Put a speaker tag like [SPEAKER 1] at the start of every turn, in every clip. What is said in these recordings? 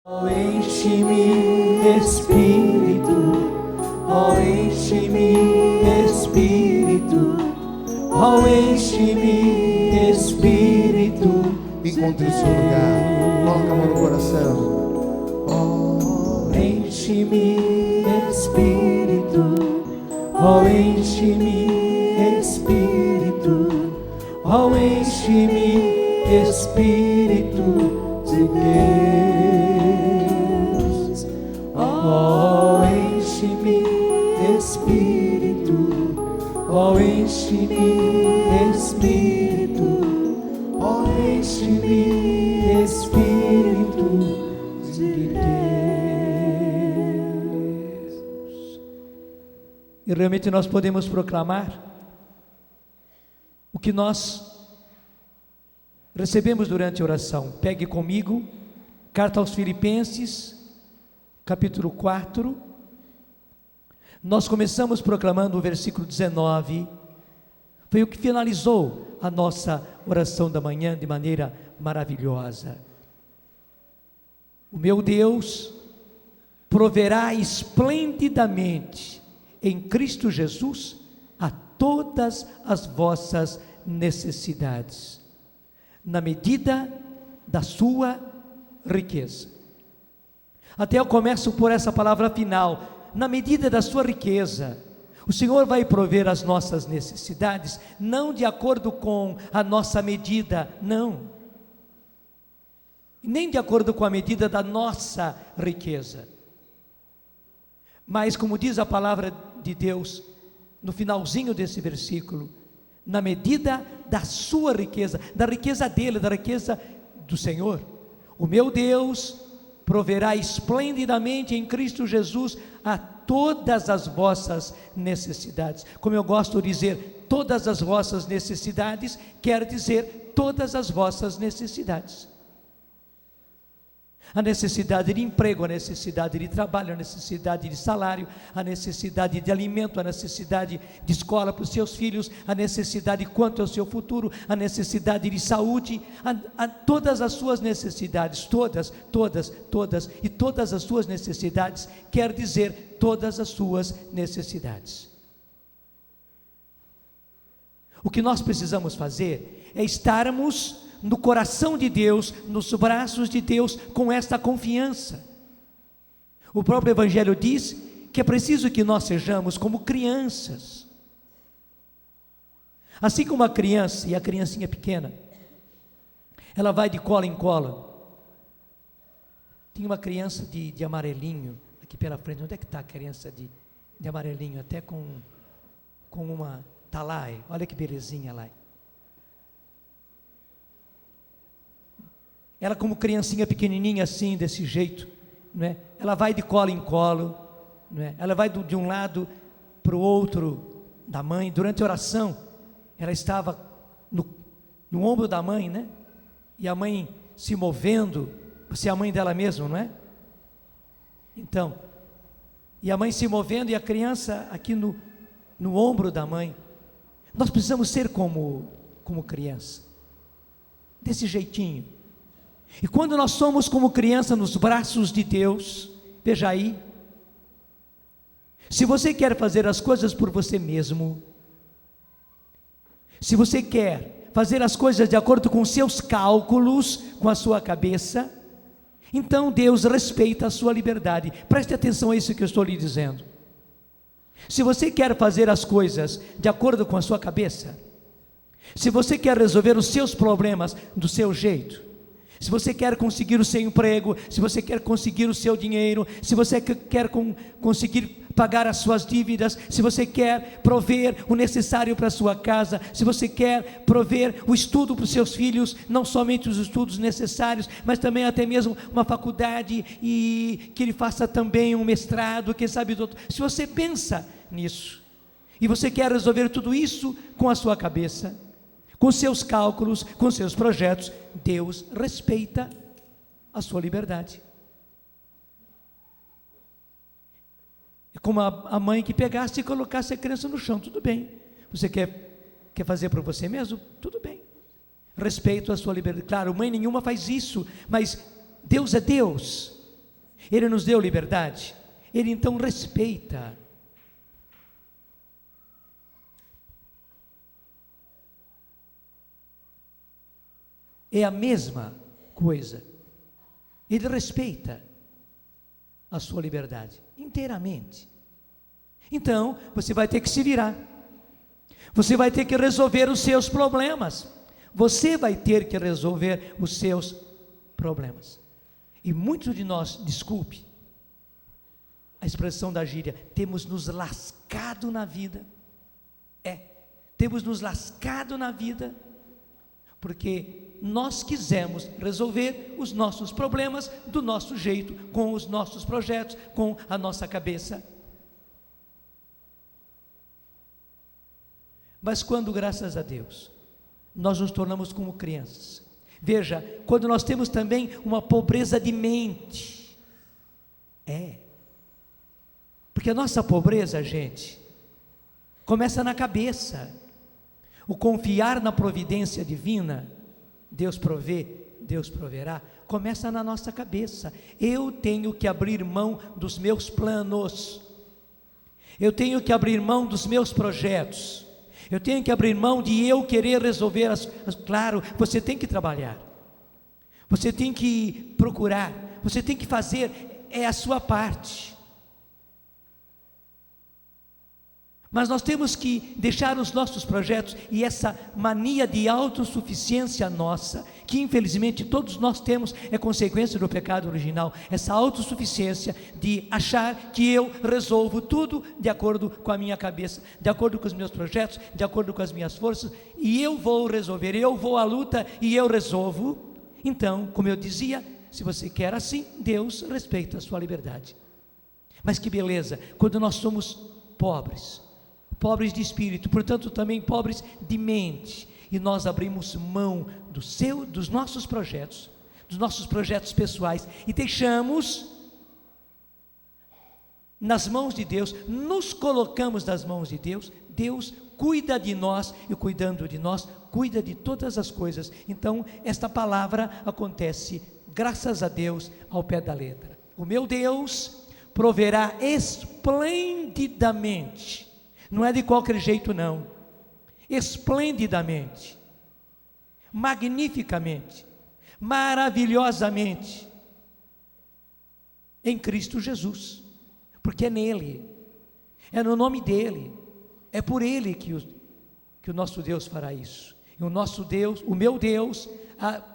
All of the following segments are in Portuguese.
[SPEAKER 1] Enche-me, Espírito, oh, enche-me, Espírito, oh, enche-me, Espírito.
[SPEAKER 2] Encontre o seu lugar, coloca a mão no coração.
[SPEAKER 1] Oh, enche-me, Espírito, oh, enche-me, Espírito, oh, enche-me, Espírito de Deus. Oh, enche-me, Espírito, oh, enche-me, Espírito, oh, enche-me, Espírito de Deus. E realmente nós podemos proclamar o que nós recebemos durante a oração. Pegue comigo, carta aos Filipenses, capítulo 4, nós começamos proclamando o versículo 19, foi o que finalizou a nossa oração da manhã de maneira maravilhosa. O meu Deus proverá esplendidamente em Cristo Jesus a todas as vossas necessidades, na medida da sua riqueza. Até eu começo por essa palavra final, na medida da sua riqueza. O Senhor vai prover as nossas necessidades, não de acordo com a nossa medida, não, nem de acordo com a medida da nossa riqueza, mas como diz a palavra de Deus, no finalzinho desse versículo, na medida da sua riqueza, da riqueza dele, da riqueza do Senhor. O meu Deus proverá esplendidamente em Cristo Jesus a todas as vossas necessidades. Como eu gosto de dizer, todas as vossas necessidades quer dizer todas as vossas necessidades. A necessidade de emprego, a necessidade de trabalho, a necessidade de salário, a necessidade de alimento, a necessidade de escola para os seus filhos, a necessidade quanto ao seu futuro, a necessidade de saúde, todas as suas necessidades, todas, e todas as suas necessidades, quer dizer todas as suas necessidades. O que nós precisamos fazer é estarmos no coração de Deus, nos braços de Deus, com esta confiança. O próprio Evangelho diz que é preciso que nós sejamos como crianças. Assim como a criança, e a criancinha pequena, ela vai de cola em cola. Tem uma criança de amarelinho, aqui pela frente. Onde é que está a criança de amarelinho? Até com uma, está lá, olha que belezinha lá. Ela como criancinha pequenininha assim, desse jeito, não é? Ela vai de colo em colo, não é? Ela vai de um lado para o outro da mãe. Durante a oração, ela estava no ombro da mãe, né? E a mãe se movendo, você é a mãe dela mesma, não é? Então, e a mãe se movendo e a criança aqui no ombro da mãe. Nós precisamos ser como criança, desse jeitinho. E quando nós somos como criança nos braços de Deus, veja aí, se você quer fazer as coisas por você mesmo, se você quer fazer as coisas de acordo com seus cálculos, com a sua cabeça, então Deus respeita a sua liberdade. Preste atenção a isso que eu estou lhe dizendo. Se você quer fazer as coisas de acordo com a sua cabeça, se você quer resolver os seus problemas do seu jeito, se você quer conseguir o seu emprego, se você quer conseguir o seu dinheiro, se você quer conseguir pagar as suas dívidas, se você quer prover o necessário para a sua casa, se você quer prover o estudo para os seus filhos, não somente os estudos necessários, mas também até mesmo uma faculdade e que ele faça também um mestrado, quem sabe doutor. Se você pensa nisso e você quer resolver tudo isso com a sua cabeça, com seus cálculos, com seus projetos, Deus respeita a sua liberdade. É como a mãe que pegasse e colocasse a criança no chão, tudo bem. Você quer fazer para você mesmo? Tudo bem. Respeito a sua liberdade. Claro, mãe nenhuma faz isso, mas Deus é Deus. Ele nos deu liberdade, Ele então respeita. É a mesma coisa. Ele respeita a sua liberdade inteiramente. Então, você vai ter que se virar. Você vai ter que resolver os seus problemas. Você vai ter que resolver os seus problemas. E muitos de nós, desculpe a expressão da gíria, temos nos lascado na vida. Temos nos lascado na vida, porque nós quisemos resolver os nossos problemas do nosso jeito, com os nossos projetos, com a nossa cabeça. Mas quando, graças a Deus, nós nos tornamos como crianças, veja, quando nós temos também uma pobreza de mente, porque a nossa pobreza, gente, começa na cabeça. O confiar na providência divina, Deus provê, Deus proverá, começa na nossa cabeça. Eu tenho que abrir mão dos meus planos, eu tenho que abrir mão dos meus projetos, eu tenho que abrir mão de eu querer resolver claro, você tem que trabalhar, você tem que procurar, você tem que fazer, é a sua parte. Mas nós temos que deixar os nossos projetos e essa mania de autossuficiência nossa, que infelizmente todos nós temos, é consequência do pecado original, essa autossuficiência de achar que eu resolvo tudo de acordo com a minha cabeça, de acordo com os meus projetos, de acordo com as minhas forças, e eu vou resolver, eu vou à luta e eu resolvo. Então, como eu dizia, se você quer assim, Deus respeita a sua liberdade. Mas que beleza, quando nós somos pobres de espírito, portanto também pobres de mente, e nós abrimos mão dos nossos projetos pessoais, e deixamos nas mãos de Deus, nos colocamos nas mãos de Deus. Deus cuida de nós, e cuidando de nós, cuida de todas as coisas. Então esta palavra acontece, graças a Deus, ao pé da letra. O meu Deus proverá esplendidamente. Não é de qualquer jeito não, esplendidamente, magnificamente, maravilhosamente, em Cristo Jesus, porque é nele, é no nome dele, é por ele que o nosso Deus fará isso. E o nosso Deus, o meu Deus,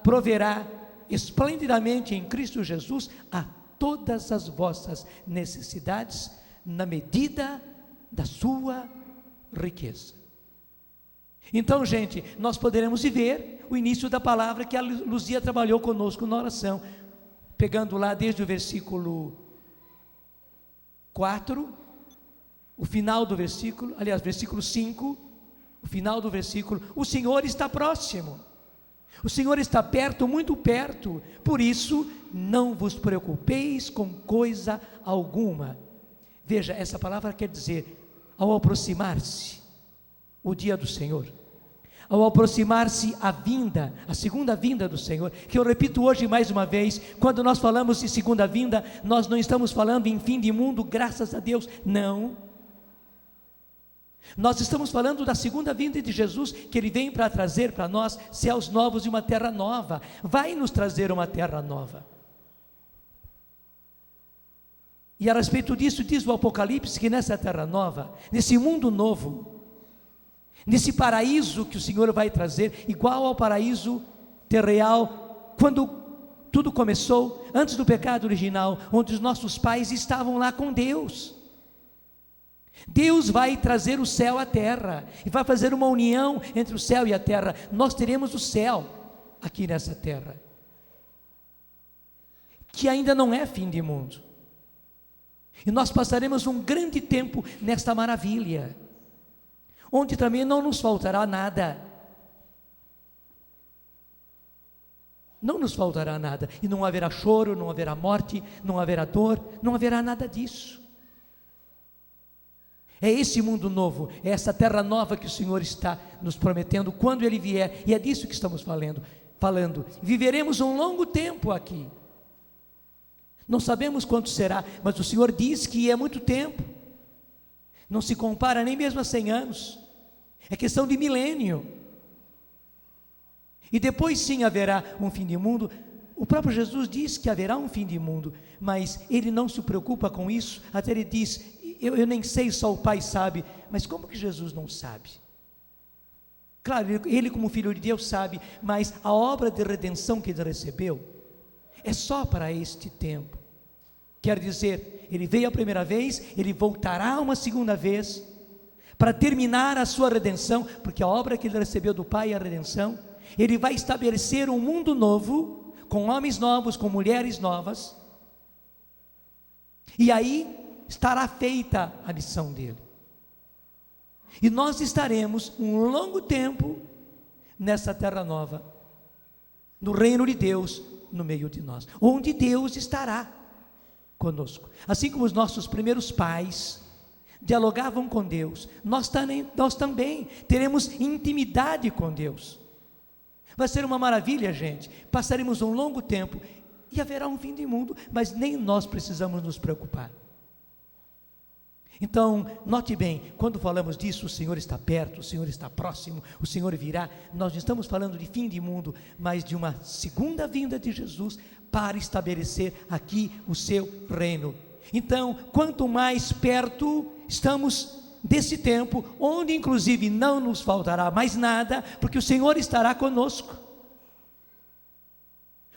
[SPEAKER 1] proverá esplendidamente em Cristo Jesus a todas as vossas necessidades, na medida da sua riqueza. Então, gente, nós poderemos ver o início da palavra que a Luzia trabalhou conosco na oração, pegando lá desde o versículo 4, o final do versículo, aliás, versículo 5, o final do versículo: o Senhor está próximo, o Senhor está perto, muito perto, por isso não vos preocupeis com coisa alguma. Veja, essa palavra quer dizer, ao aproximar-se o dia do Senhor, ao aproximar-se a segunda vinda do Senhor, que eu repito hoje mais uma vez, quando nós falamos de segunda vinda, nós não estamos falando em fim de mundo, graças a Deus, não. Nós estamos falando da segunda vinda de Jesus, que Ele vem para trazer para nós céus novos e uma terra nova, vai nos trazer uma terra nova. E a respeito disso, diz o Apocalipse, que nessa terra nova, nesse mundo novo, nesse paraíso que o Senhor vai trazer, igual ao paraíso terreal, quando tudo começou, antes do pecado original, onde os nossos pais estavam lá com Deus. Deus vai trazer o céu à terra, e vai fazer uma união entre o céu e a terra. Nós teremos o céu aqui nessa terra, que ainda não é fim de mundo. E nós passaremos um grande tempo nesta maravilha, onde também não nos faltará nada. Não nos faltará nada, e não haverá choro, não haverá morte, não haverá dor, não haverá nada disso. É esse mundo novo, é essa terra nova que o Senhor está nos prometendo quando Ele vier, e é disso que estamos falando. Viveremos um longo tempo aqui. Não sabemos quanto será, mas o Senhor diz que é muito tempo. Não se compara nem mesmo a 100 anos. É questão de milênio. E depois sim haverá um fim de mundo. O próprio Jesus diz que haverá um fim de mundo, mas Ele não se preocupa com isso. Até Ele diz, eu nem sei, só o Pai sabe. Mas como que Jesus não sabe? Claro, Ele como Filho de Deus sabe, mas a obra de redenção que Ele recebeu é só para este tempo. Quer dizer, Ele veio a primeira vez, Ele voltará uma segunda vez, para terminar a sua redenção, porque a obra que Ele recebeu do Pai é a redenção. Ele vai estabelecer um mundo novo, com homens novos, com mulheres novas, e aí estará feita a missão dele. E nós estaremos um longo tempo nessa terra nova, no reino de Deus, no meio de nós, onde Deus estará conosco. Assim como os nossos primeiros pais dialogavam com Deus, nós também teremos intimidade com Deus. Vai ser uma maravilha, gente. Passaremos um longo tempo e haverá um fim de mundo, mas nem nós precisamos nos preocupar. Então, note bem, quando falamos disso, o Senhor está perto, o Senhor está próximo, o Senhor virá. Nós não estamos falando de fim de mundo, mas de uma segunda vinda de Jesus para estabelecer aqui o seu reino. Então, quanto mais perto estamos desse tempo, onde inclusive não nos faltará mais nada, porque o Senhor estará conosco.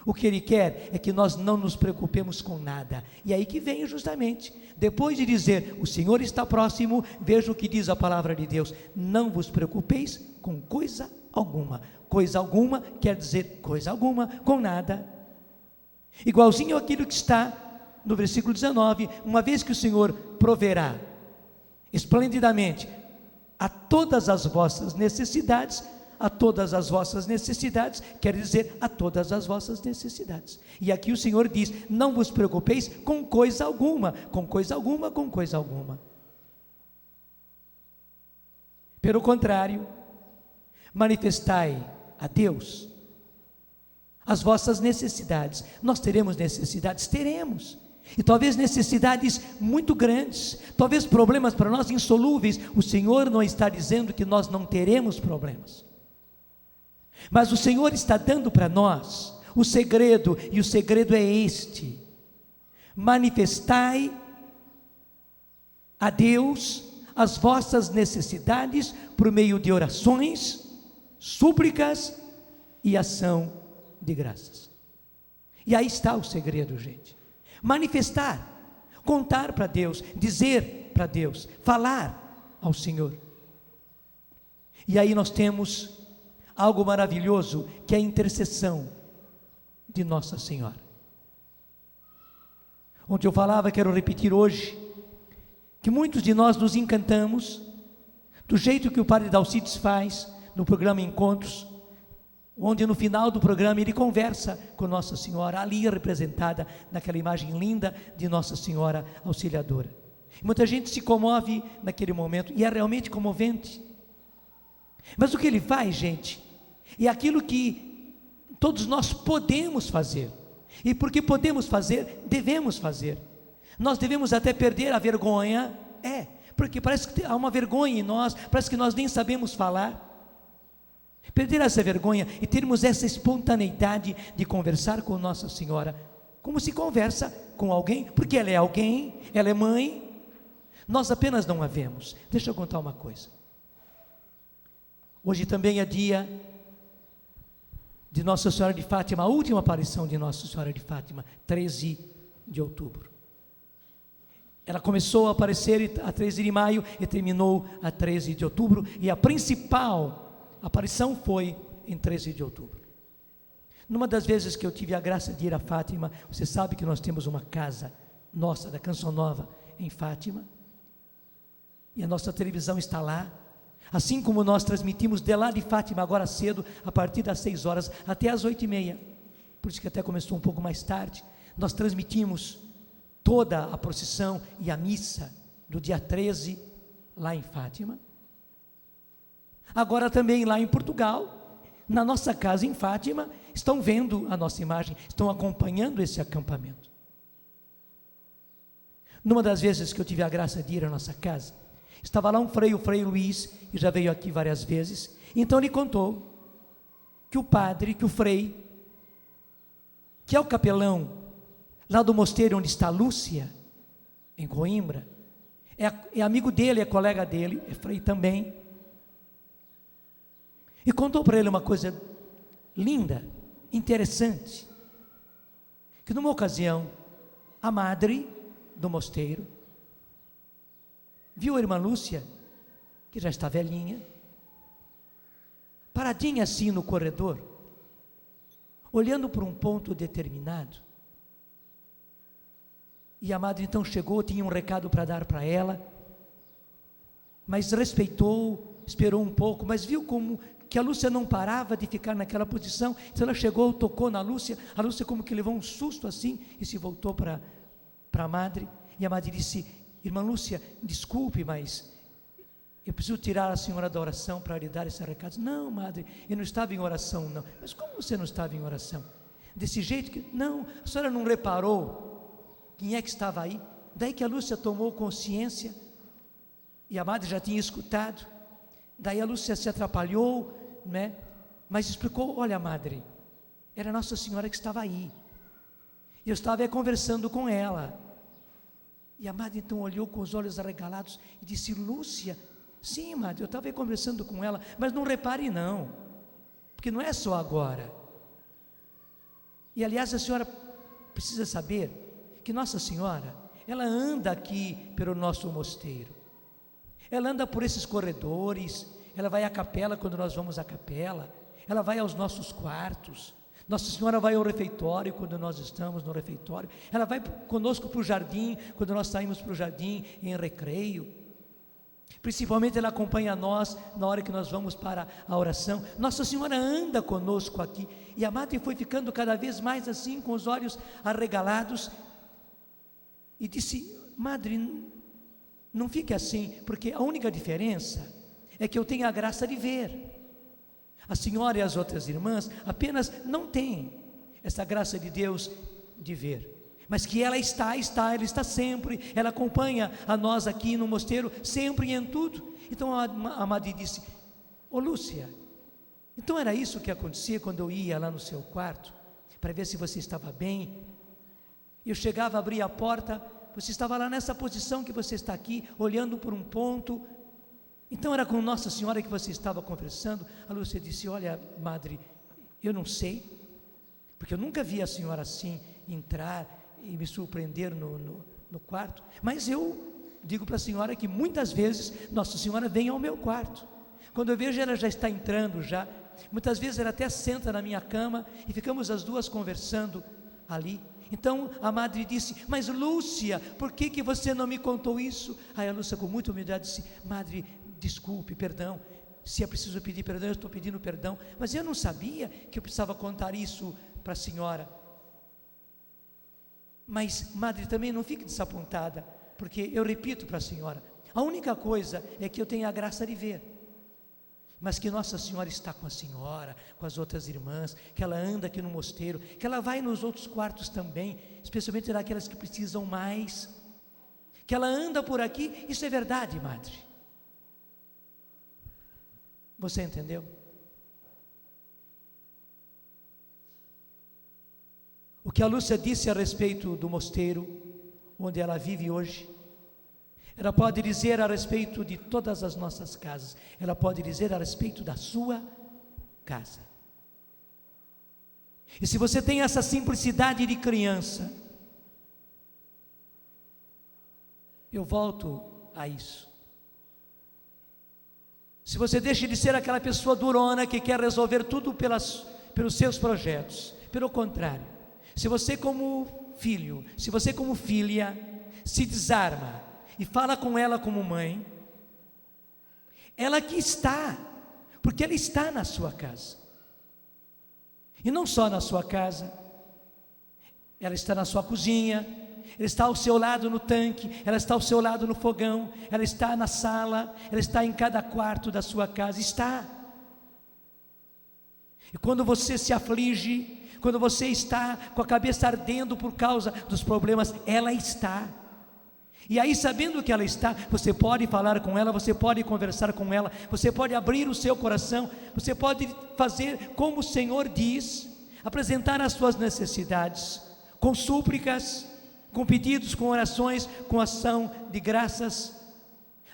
[SPEAKER 1] O que Ele quer é que nós não nos preocupemos com nada. E aí que vem justamente, depois de dizer, o Senhor está próximo, veja o que diz a palavra de Deus: não vos preocupeis com coisa alguma. Coisa alguma quer dizer coisa alguma, com nada. Igualzinho aquilo que está no versículo 19, uma vez que o Senhor proverá esplendidamente a todas as vossas necessidades, quer dizer a todas as vossas necessidades. E aqui o Senhor diz: não vos preocupeis com coisa alguma, com coisa alguma, com coisa alguma. Pelo contrário, manifestai a Deus as vossas necessidades. Nós teremos necessidades? Teremos. E talvez necessidades muito grandes, talvez problemas para nós insolúveis. O Senhor não está dizendo que nós não teremos problemas, mas o Senhor está dando para nós o segredo, e o segredo é este: manifestai a Deus as vossas necessidades por meio de orações, súplicas e ação de graças. E aí está o segredo, gente. Manifestar, contar para Deus, dizer para Deus, falar ao Senhor. E aí nós temos algo maravilhoso, que é a intercessão de Nossa Senhora. Ontem eu falava, quero repetir hoje, que muitos de nós nos encantamos do jeito que o Padre Dalcides faz no programa Encontros, onde no final do programa ele conversa com Nossa Senhora, ali representada naquela imagem linda de Nossa Senhora Auxiliadora. Muita gente se comove naquele momento, e é realmente comovente. Mas o que ele faz, gente, é aquilo que todos nós podemos fazer, e porque podemos fazer, devemos fazer. Nós devemos até perder a vergonha, porque parece que há uma vergonha em nós, parece que nós nem sabemos falar. Perder essa vergonha e termos essa espontaneidade de conversar com Nossa Senhora, como se conversa com alguém, porque ela é alguém, ela é mãe, nós apenas não a vemos. Deixa eu contar uma coisa. Hoje também é dia de Nossa Senhora de Fátima, a última aparição de Nossa Senhora de Fátima, 13 de outubro. Ela começou a aparecer a 13 de maio e terminou a 13 de outubro, e a principal a aparição foi em 13 de outubro. Numa das vezes que eu tive a graça de ir a Fátima, você sabe que nós temos uma casa nossa, da Canção Nova, em Fátima, e a nossa televisão está lá, assim como nós transmitimos de lá de Fátima agora cedo, a partir das 6 horas até as 8h30, por isso que até começou um pouco mais tarde. Nós transmitimos toda a procissão e a missa do dia 13 lá em Fátima. Agora também lá em Portugal, na nossa casa em Fátima, estão vendo a nossa imagem, estão acompanhando esse acampamento. Numa das vezes que eu tive a graça de ir à nossa casa, estava lá um freio, o Frei Luiz, que já veio aqui várias vezes. Então ele contou que o padre, que o frei, que é o capelão lá do mosteiro onde está a Lúcia, em Coimbra, é amigo dele, é colega dele, é frei também. E contou para ele uma coisa linda, interessante, que numa ocasião, a madre do mosteiro viu a irmã Lúcia, que já está velhinha, paradinha assim no corredor, olhando para um ponto determinado. E a madre então chegou, tinha um recado para dar para ela, mas respeitou, esperou um pouco, mas viu como que a Lúcia não parava de ficar naquela posição. Então ela chegou, tocou na Lúcia, a Lúcia como que levou um susto assim, e se voltou para a madre, e a madre disse: irmã Lúcia, desculpe, mas eu preciso tirar a senhora da oração para lhe dar esse recado. Não, madre, eu não estava em oração não. Mas como você não estava em oração? Desse jeito que, não, a senhora não reparou quem é que estava aí? Daí que a Lúcia tomou consciência, e a madre já tinha escutado. Daí a Lúcia se atrapalhou, né? Mas explicou: olha, madre, era Nossa Senhora que estava aí, e eu estava conversando com ela. E a madre então olhou com os olhos arregalados e disse: Lúcia, sim, madre, eu estava aí conversando com ela, mas não repare não, porque não é só agora. E aliás, a senhora precisa saber que Nossa Senhora, ela anda aqui pelo nosso mosteiro, ela anda por esses corredores, ela vai à capela quando nós vamos à capela, ela vai aos nossos quartos, Nossa Senhora vai ao refeitório quando nós estamos no refeitório, ela vai conosco para o jardim, quando nós saímos para o jardim em recreio, principalmente ela acompanha nós na hora que nós vamos para a oração. Nossa Senhora anda conosco aqui. E a madre foi ficando cada vez mais assim, com os olhos arregalados, e disse: madre, não fique assim, porque a única diferença é que eu tenho a graça de ver. A senhora e as outras irmãs apenas não têm essa graça de Deus de ver, mas que ela ela está sempre, ela acompanha a nós aqui no mosteiro, sempre e em tudo. Então a madre disse: ô Lúcia, então era isso que acontecia quando eu ia lá no seu quarto, para ver se você estava bem. Eu chegava, abria a porta, você estava lá nessa posição que você está aqui, olhando por um ponto. Então era com Nossa Senhora que você estava conversando. A Lúcia disse: olha, madre, eu não sei, porque eu nunca vi a senhora assim entrar e me surpreender no quarto, mas eu digo para a senhora que muitas vezes Nossa Senhora vem ao meu quarto. Quando eu vejo, ela já está entrando já. Muitas vezes ela até senta na minha cama e ficamos as duas conversando ali. Então a madre disse: mas Lúcia, por que você não me contou isso? Aí a Lúcia, com muita humildade, disse: madre, desculpe, perdão, se é preciso pedir perdão, eu estou pedindo perdão, mas eu não sabia que eu precisava contar isso para a senhora. Mas madre, também não fique desapontada, porque eu repito para a senhora, a única coisa é que eu tenho a graça de ver, mas que Nossa Senhora está com a senhora, com as outras irmãs, que ela anda aqui no mosteiro, que ela vai nos outros quartos também, especialmente naquelas que precisam mais, que ela anda por aqui. Isso é verdade, madre. Você entendeu? O que a Lúcia disse a respeito do mosteiro onde ela vive hoje, ela pode dizer a respeito de todas as nossas casas, ela pode dizer a respeito da sua casa. E se você tem essa simplicidade de criança, eu volto a isso. Se você deixa de ser aquela pessoa durona que quer resolver tudo pelos seus projetos, pelo contrário, se você como filho, se você como filha, se desarma e fala com ela como mãe, ela aqui está, porque ela está na sua casa. E não só na sua casa, ela está na sua cozinha, ela está ao seu lado no tanque, ela está ao seu lado no fogão, ela está na sala, ela está em cada quarto da sua casa, está. E quando você se aflige, quando você está com a cabeça ardendo por causa dos problemas, ela está. E aí, sabendo que ela está, você pode falar com ela, você pode conversar com ela, você pode abrir o seu coração, você pode fazer como o Senhor diz, apresentar as suas necessidades, com súplicas, com pedidos, com orações, com ação de graças,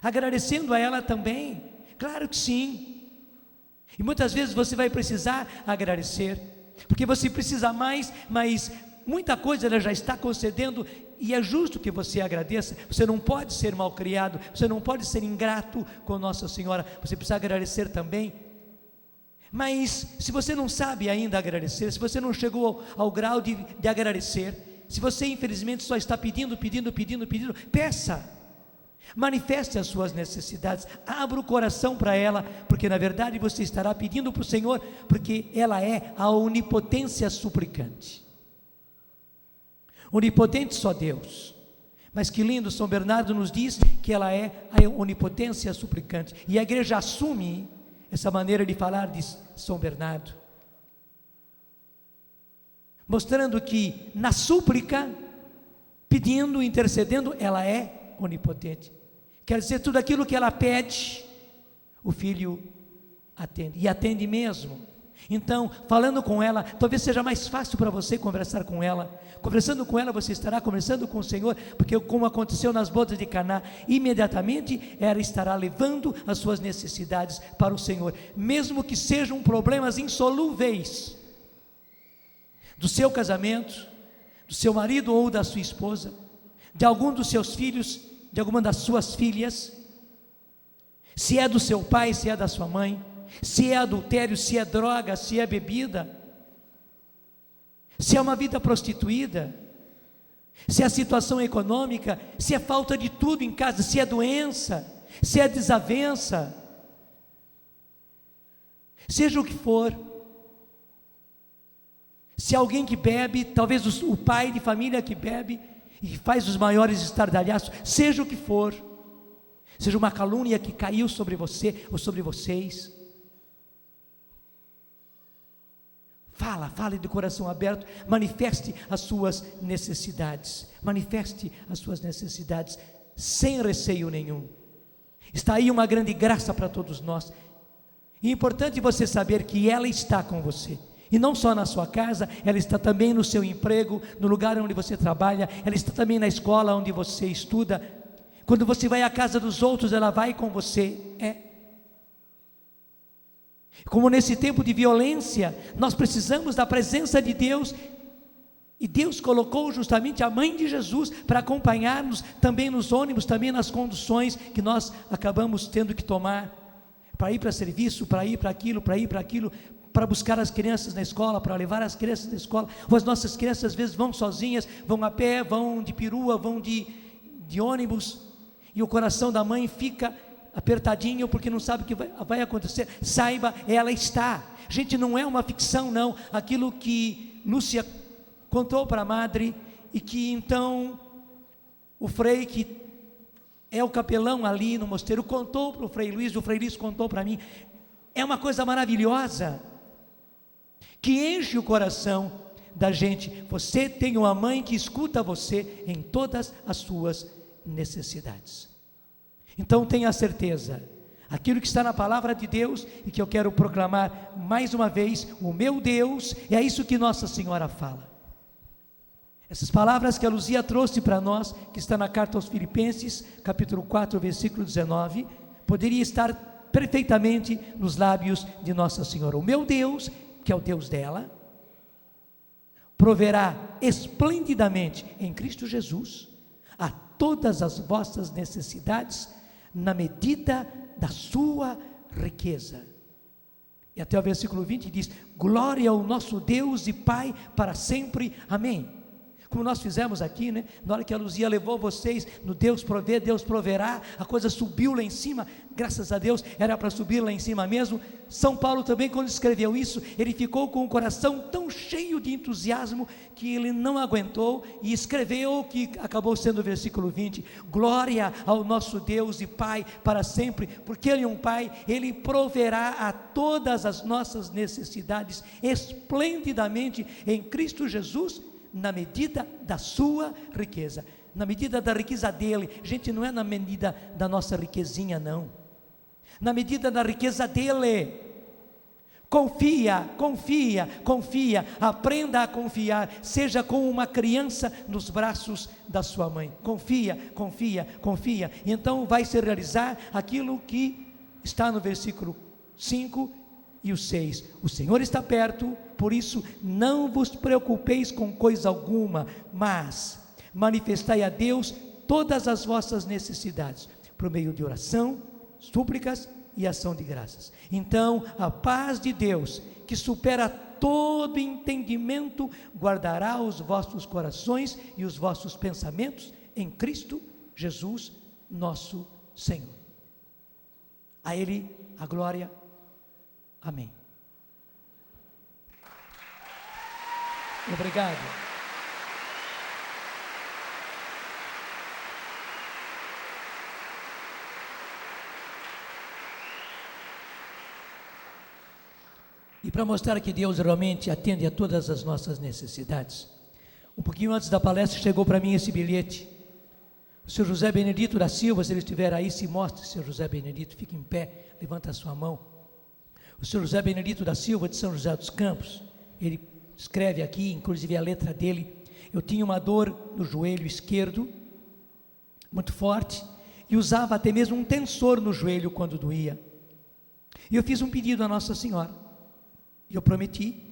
[SPEAKER 1] agradecendo a ela também, claro que sim. E muitas vezes você vai precisar agradecer, porque você precisa mais, mas muita coisa ela já está concedendo, e é justo que você agradeça. Você não pode ser malcriado, você não pode ser ingrato com Nossa Senhora, você precisa agradecer também. Mas se você não sabe ainda agradecer, se você não chegou ao grau de agradecer, se você infelizmente só está pedindo, peça, manifeste as suas necessidades, abra o coração para ela, porque na verdade você estará pedindo para o Senhor, porque ela é a onipotência suplicante. Onipotente só Deus, mas que lindo, São Bernardo nos diz que ela é a onipotência suplicante, e a igreja assume essa maneira de falar de São Bernardo, mostrando que na súplica, pedindo, intercedendo, ela é onipotente. Quer dizer, tudo aquilo que ela pede, o Filho atende, e atende mesmo. Então, falando com ela, talvez seja mais fácil para você conversar com ela. Conversando com ela, você estará conversando com o Senhor, porque como aconteceu nas bodas de Caná, imediatamente ela estará levando as suas necessidades para o Senhor, mesmo que sejam problemas insolúveis, do seu casamento, do seu marido ou da sua esposa, de algum dos seus filhos, de alguma das suas filhas, se é do seu pai, se é da sua mãe, se é adultério, se é droga, se é bebida, se é uma vida prostituída, se é situação econômica, se é falta de tudo em casa, se é doença, se é desavença, seja o que for, se é alguém que bebe, talvez o pai de família que bebe e faz os maiores estardalhaços, seja o que for, seja uma calúnia que caiu sobre você ou sobre vocês, fale de coração aberto, manifeste as suas necessidades, sem receio nenhum. Está aí uma grande graça para todos nós, e é importante você saber que ela está com você, e não só na sua casa, ela está também no seu emprego, no lugar onde você trabalha, ela está também na escola onde você estuda, quando você vai à casa dos outros, ela vai com você, Como nesse tempo de violência, nós precisamos da presença de Deus, e Deus colocou justamente a mãe de Jesus para acompanhar-nos também nos ônibus, também nas conduções que nós acabamos tendo que tomar, para ir para serviço, para ir para aquilo, para buscar as crianças na escola, para levar as crianças na escola, ou as nossas crianças às vezes vão sozinhas, vão a pé, vão de perua, vão de ônibus, e o coração da mãe fica apertadinho, porque não sabe o que vai acontecer. Saiba, ela está. Gente, não é uma ficção não, aquilo que Lúcia contou para a madre, e que então o frei, que é o capelão ali no mosteiro, contou para o Frei Luiz contou para mim. É uma coisa maravilhosa, que enche o coração da gente. Você tem uma mãe que escuta você em todas as suas necessidades. Então tenha certeza, aquilo que está na palavra de Deus, e que eu quero proclamar mais uma vez, o meu Deus, é isso que Nossa Senhora fala. Essas palavras que a Luzia trouxe para nós, que está na carta aos Filipenses, capítulo 4, versículo 19, poderia estar perfeitamente nos lábios de Nossa Senhora. O meu Deus, que é o Deus dela, proverá esplendidamente em Cristo Jesus a todas as vossas necessidades, na medida da sua riqueza. E até o versículo 20 diz: glória ao nosso Deus e Pai para sempre, amém. Como nós fizemos aqui, né? Na hora que a Luzia levou vocês no Deus provê, Deus proverá, a coisa subiu lá em cima, graças a Deus, era para subir lá em cima mesmo. São Paulo também, quando escreveu isso, ele ficou com o coração tão cheio de entusiasmo, que ele não aguentou, e escreveu o que acabou sendo o versículo 20, glória ao nosso Deus e Pai para sempre, porque Ele é um Pai, Ele proverá a todas as nossas necessidades, esplendidamente em Cristo Jesus, na medida da sua riqueza. na medida da riqueza dele. Gente, não é na medida da nossa riquezinha, não. Na medida da riqueza dele. Confia, confia, confia. Aprenda a confiar. Seja como uma criança nos braços da sua mãe. Confia, confia, confia. E então vai se realizar aquilo que está no versículo 5 e o 6. O Senhor está perto, por isso não vos preocupeis com coisa alguma, mas manifestai a Deus todas as vossas necessidades, por meio de oração, súplicas e ação de graças. Então a paz de Deus, que supera todo entendimento, guardará os vossos corações e os vossos pensamentos em Cristo Jesus, nosso Senhor. A Ele a glória. Amém. Obrigado. E para mostrar que Deus realmente atende a todas as nossas necessidades, um pouquinho antes da palestra chegou para mim esse bilhete. O senhor José Benedito da Silva, se ele estiver aí, se mostre, senhor José Benedito, fique em pé, levanta a sua mão. O senhor José Benedito da Silva, de São José dos Campos, ele escreve aqui, inclusive a letra dele: eu tinha uma dor no joelho esquerdo, muito forte, e usava até mesmo um tensor no joelho quando doía. E eu fiz um pedido à Nossa Senhora, e eu prometi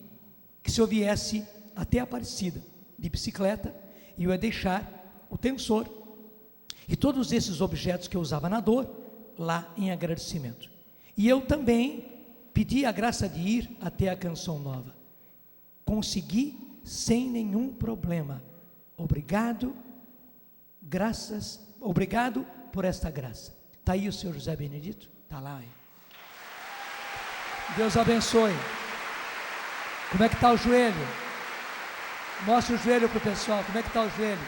[SPEAKER 1] que se eu viesse até Aparecida, de bicicleta, eu ia deixar o tensor e todos esses objetos que eu usava na dor, lá em agradecimento. E eu também pedi a graça de ir até a Canção Nova. Consegui sem nenhum problema. Obrigado, obrigado por esta graça. Está aí o senhor José Benedito? Está lá. Hein? Deus abençoe. Como é que está o joelho? Mostra o joelho para o pessoal. Como é que está o joelho?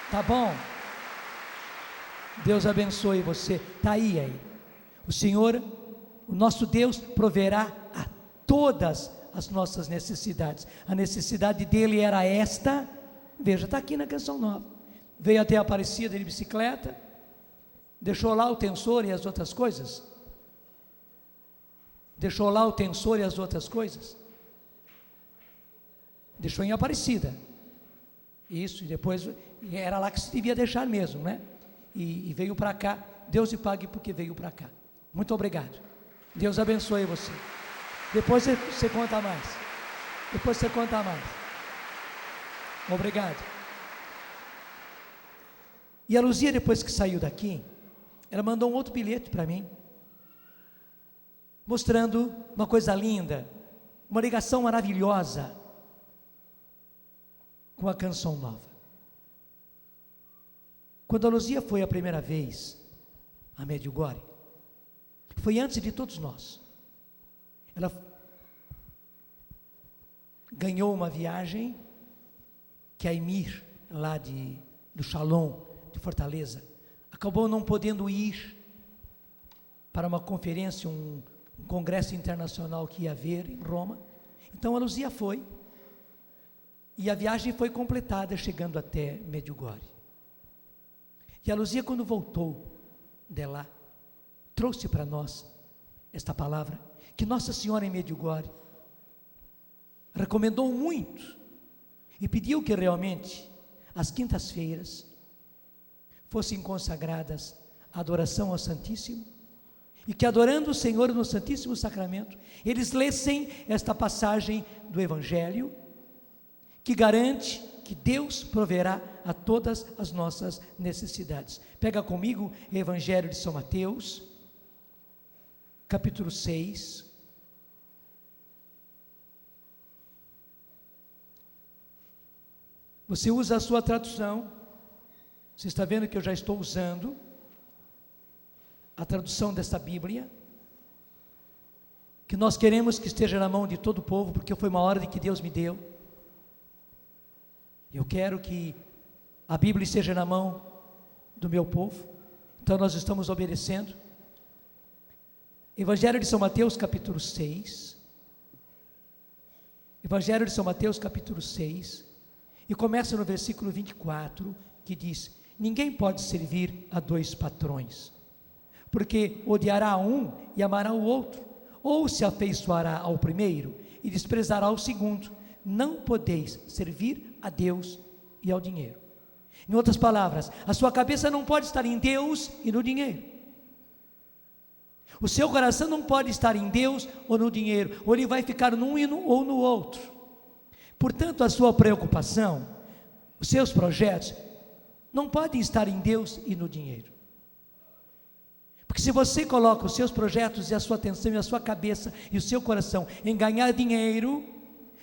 [SPEAKER 1] Tá bom? Deus abençoe você. Está aí. O Senhor, o nosso Deus, proverá a todas as nossas necessidades. A necessidade dele era esta. Veja, está aqui na Canção Nova. Veio até a Aparecida de bicicleta, deixou lá o tensor e as outras coisas. Deixou lá o tensor e as outras coisas. Deixou em Aparecida. Isso, e depois era lá que se devia deixar mesmo, né? E veio para cá. Deus lhe pague porque veio para cá. Muito obrigado. Deus abençoe você. Depois você conta mais. Depois você conta mais. Obrigado. E a Luzia, depois que saiu daqui, ela mandou um outro bilhete para mim, mostrando uma coisa linda, uma ligação maravilhosa com a Canção Nova. Quando a Luzia foi a primeira vez a Medjugorje, foi antes de todos nós. Ela ganhou uma viagem que a Emir, lá do Shalom, de Fortaleza, acabou não podendo ir para uma conferência, um congresso internacional que ia haver em Roma. Então a Luzia foi, e a viagem foi completada chegando até Medjugorje. E a Luzia, quando voltou de lá, trouxe para nós esta palavra, que Nossa Senhora em Medjugorje recomendou muito, e pediu que realmente as quintas-feiras fossem consagradas à adoração ao Santíssimo, e que adorando o Senhor no Santíssimo Sacramento, eles lessem esta passagem do Evangelho, que garante que Deus proverá a todas as nossas necessidades. Pega comigo o Evangelho de São Mateus, capítulo 6. Você usa a sua tradução. Você está vendo que eu já estou usando a tradução desta Bíblia, que nós queremos que esteja na mão de todo o povo, porque foi uma ordem que Deus me deu. Eu quero que a Bíblia esteja na mão do meu povo, então nós estamos obedecendo. Evangelho de São Mateus, capítulo 6. Evangelho de São Mateus, capítulo 6, e começa no versículo 24, que diz: ninguém pode servir a dois patrões, porque odiará um e amará o outro, ou se afeiçoará ao primeiro e desprezará o segundo. Não podeis servir a Deus e ao dinheiro. Em outras palavras, a sua cabeça não pode estar em Deus e no dinheiro. O seu coração não pode estar em Deus ou no dinheiro, ou ele vai ficar num ou no outro. Portanto, a sua preocupação, os seus projetos, não podem estar em Deus e no dinheiro. Porque se você coloca os seus projetos e a sua atenção e a sua cabeça e o seu coração em ganhar dinheiro,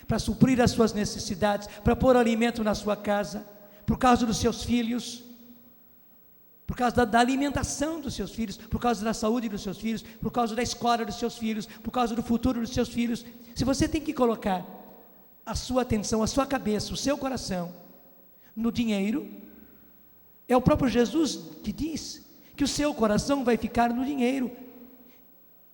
[SPEAKER 1] para suprir as suas necessidades, para pôr alimento na sua casa, por causa dos seus filhos, por causa da alimentação dos seus filhos, por causa da saúde dos seus filhos, por causa da escola dos seus filhos, por causa do futuro dos seus filhos, se você tem que colocar a sua atenção, a sua cabeça, o seu coração no dinheiro, é o próprio Jesus que diz que o seu coração vai ficar no dinheiro.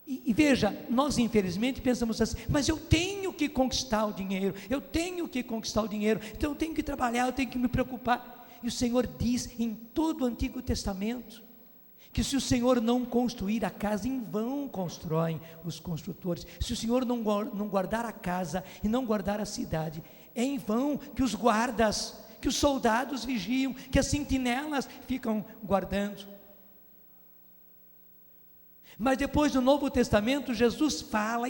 [SPEAKER 1] E veja, nós infelizmente pensamos assim, mas eu tenho que conquistar o dinheiro, então eu tenho que trabalhar, eu tenho que me preocupar. E o Senhor diz em todo o Antigo Testamento, que se o Senhor não construir a casa, em vão constroem os construtores. Se o Senhor não guardar a casa e não guardar a cidade, é em vão que os guardas, que os soldados vigiam, que as sentinelas ficam guardando. Mas depois do Novo Testamento, Jesus fala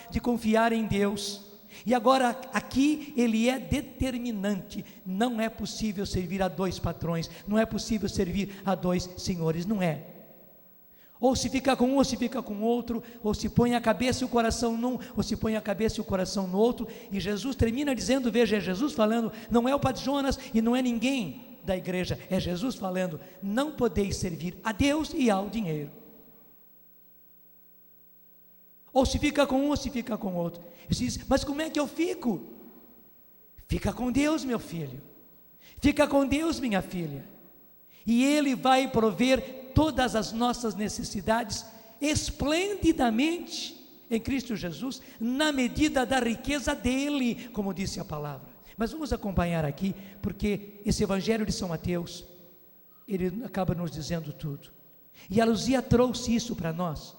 [SPEAKER 1] de confiar em Deus. E agora aqui ele é determinante. Não é possível servir a dois patrões, não é possível servir a dois senhores, não é. Ou se fica com um, ou se fica com outro, ou se põe a cabeça e o coração num, ou se põe a cabeça e o coração no outro. E Jesus termina dizendo, veja, é Jesus falando, não é o Padre Jonas e não é ninguém da igreja, é Jesus falando, não podeis servir a Deus e ao dinheiro. Ou se fica com um, ou se fica com outro. Você diz, mas como é que eu fico? Fica com Deus, meu filho, fica com Deus, minha filha, e Ele vai prover todas as nossas necessidades esplendidamente em Cristo Jesus, na medida da riqueza dEle, como disse a palavra. Mas vamos acompanhar aqui, porque esse Evangelho de São Mateus, ele acaba nos dizendo tudo. E a Luzia trouxe isso para nós,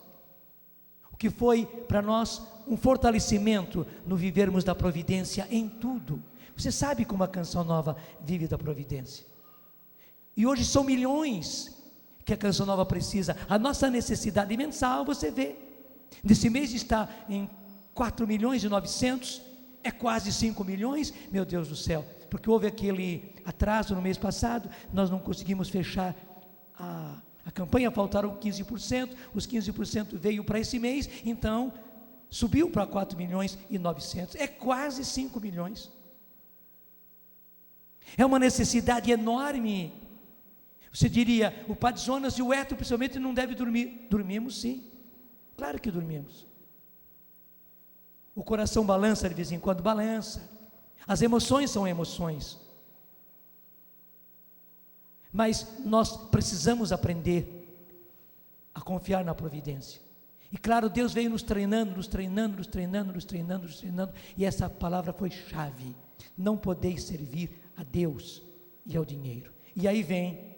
[SPEAKER 1] o que foi para nós um fortalecimento no vivermos da providência em tudo. Você sabe como a Canção Nova vive da providência. E hoje são milhões que a Canção Nova precisa. A nossa necessidade mensal, você vê, nesse mês está em 4.900.000, é quase 5 milhões, meu Deus do céu, porque houve aquele atraso no mês passado, nós não conseguimos fechar a campanha, faltaram 15%, os 15% veio para esse mês, então subiu para 4.900.000, é quase 5 milhões, é uma necessidade enorme. Você diria, o Padre Jonas e o Héctor principalmente não devem dormir. Dormimos sim, claro que dormimos. O coração balança de vez em quando, balança. As emoções são emoções. Mas nós precisamos aprender a confiar na providência. E claro, Deus veio nos treinando, e essa palavra foi chave. Não podeis servir a Deus e ao dinheiro. E aí vem,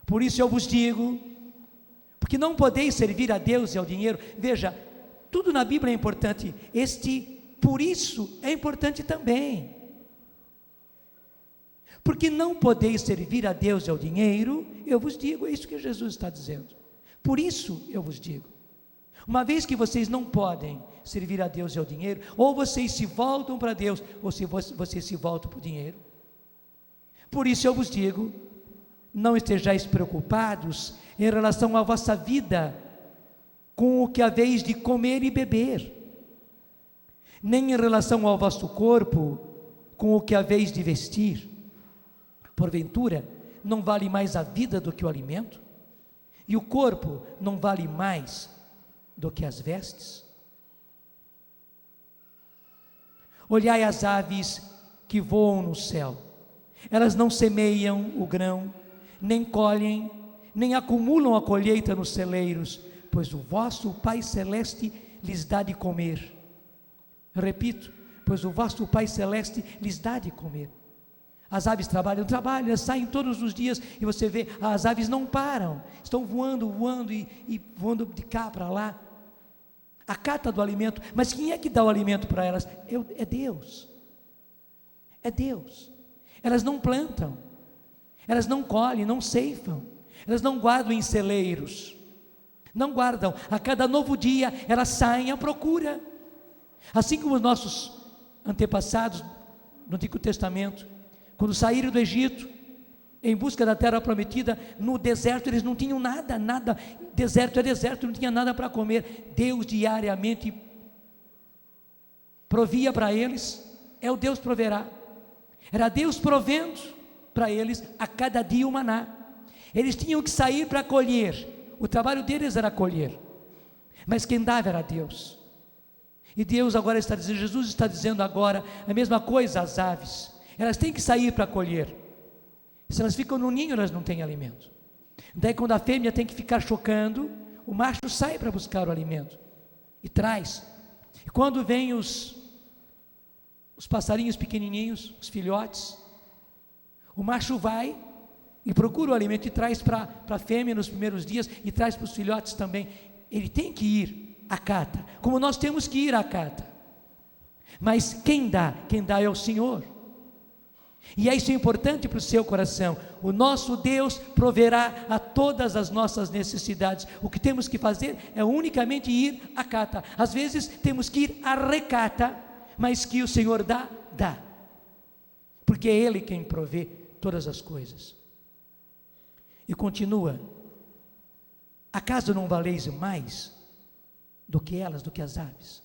[SPEAKER 1] por isso eu vos digo, porque não podeis servir a Deus e ao dinheiro. Veja, tudo na Bíblia é importante, por isso é importante também, porque não podeis servir a Deus e ao dinheiro, eu vos digo, é isso que Jesus está dizendo, por isso eu vos digo, uma vez que vocês não podem servir a Deus e ao dinheiro, ou vocês se voltam para Deus, ou se vocês se voltam para o dinheiro, por isso eu vos digo, não estejais preocupados em relação à vossa vida, com o que haveis de comer e beber, nem em relação ao vosso corpo, com o que haveis de vestir. Porventura, não vale mais a vida do que o alimento? E o corpo não vale mais do que as vestes? Olhai as aves que voam no céu, elas não semeiam o grão, nem colhem, nem acumulam a colheita nos celeiros, pois o vosso Pai Celeste lhes dá de comer. Repito, pois o vosso Pai Celeste lhes dá de comer. As aves trabalham, elas saem todos os dias e você vê, as aves não param, estão voando e voando de cá para lá. A cata do alimento, mas quem é que dá o alimento para elas? É Deus. É Deus. Elas não plantam, elas não colhem, não ceifam, elas não guardam em celeiros, não guardam. A cada novo dia elas saem à procura. Assim como os nossos antepassados no Antigo Testamento, quando saíram do Egito, em busca da terra prometida, no deserto eles não tinham nada, deserto é deserto, não tinha nada para comer. Deus diariamente provia para eles, é o Deus proverá. Era Deus provendo para eles a cada dia o maná. Eles tinham que sair para colher, o trabalho deles era colher, mas quem dava era Deus. E Deus agora está dizendo, Jesus está dizendo agora a mesma coisa às aves. Elas têm que sair para colher. Se elas ficam no ninho, elas não têm alimento. Daí quando a fêmea tem que ficar chocando, o macho sai para buscar o alimento e traz. E quando vêm os passarinhos pequenininhos, os filhotes, o macho vai e procura o alimento e traz para a fêmea nos primeiros dias e traz para os filhotes também. Ele tem que ir à cata, como nós temos que ir à cata. Mas quem dá é o Senhor. E isso é importante para o seu coração. O nosso Deus proverá a todas as nossas necessidades. O que temos que fazer é unicamente ir à cata. Às vezes temos que ir à recata, mas que o Senhor dá, porque é Ele quem provê todas as coisas. E continua: acaso não valeis mais do que elas, do que as aves?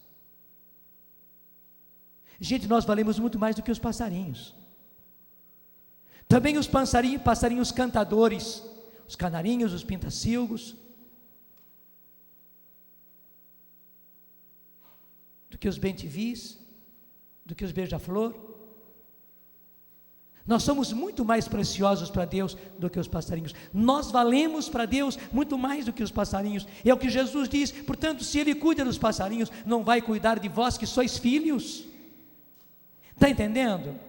[SPEAKER 1] Gente, nós valemos muito mais do que os passarinhos. Também os passarinhos cantadores, os canarinhos, os pintacilgos, do que os bentivis, do que os beija-flor. Nós somos muito mais preciosos para Deus do que os passarinhos. Nós valemos para Deus muito mais do que os passarinhos. É o que Jesus diz. Portanto, se Ele cuida dos passarinhos, não vai cuidar de vós que sois filhos? Está entendendo?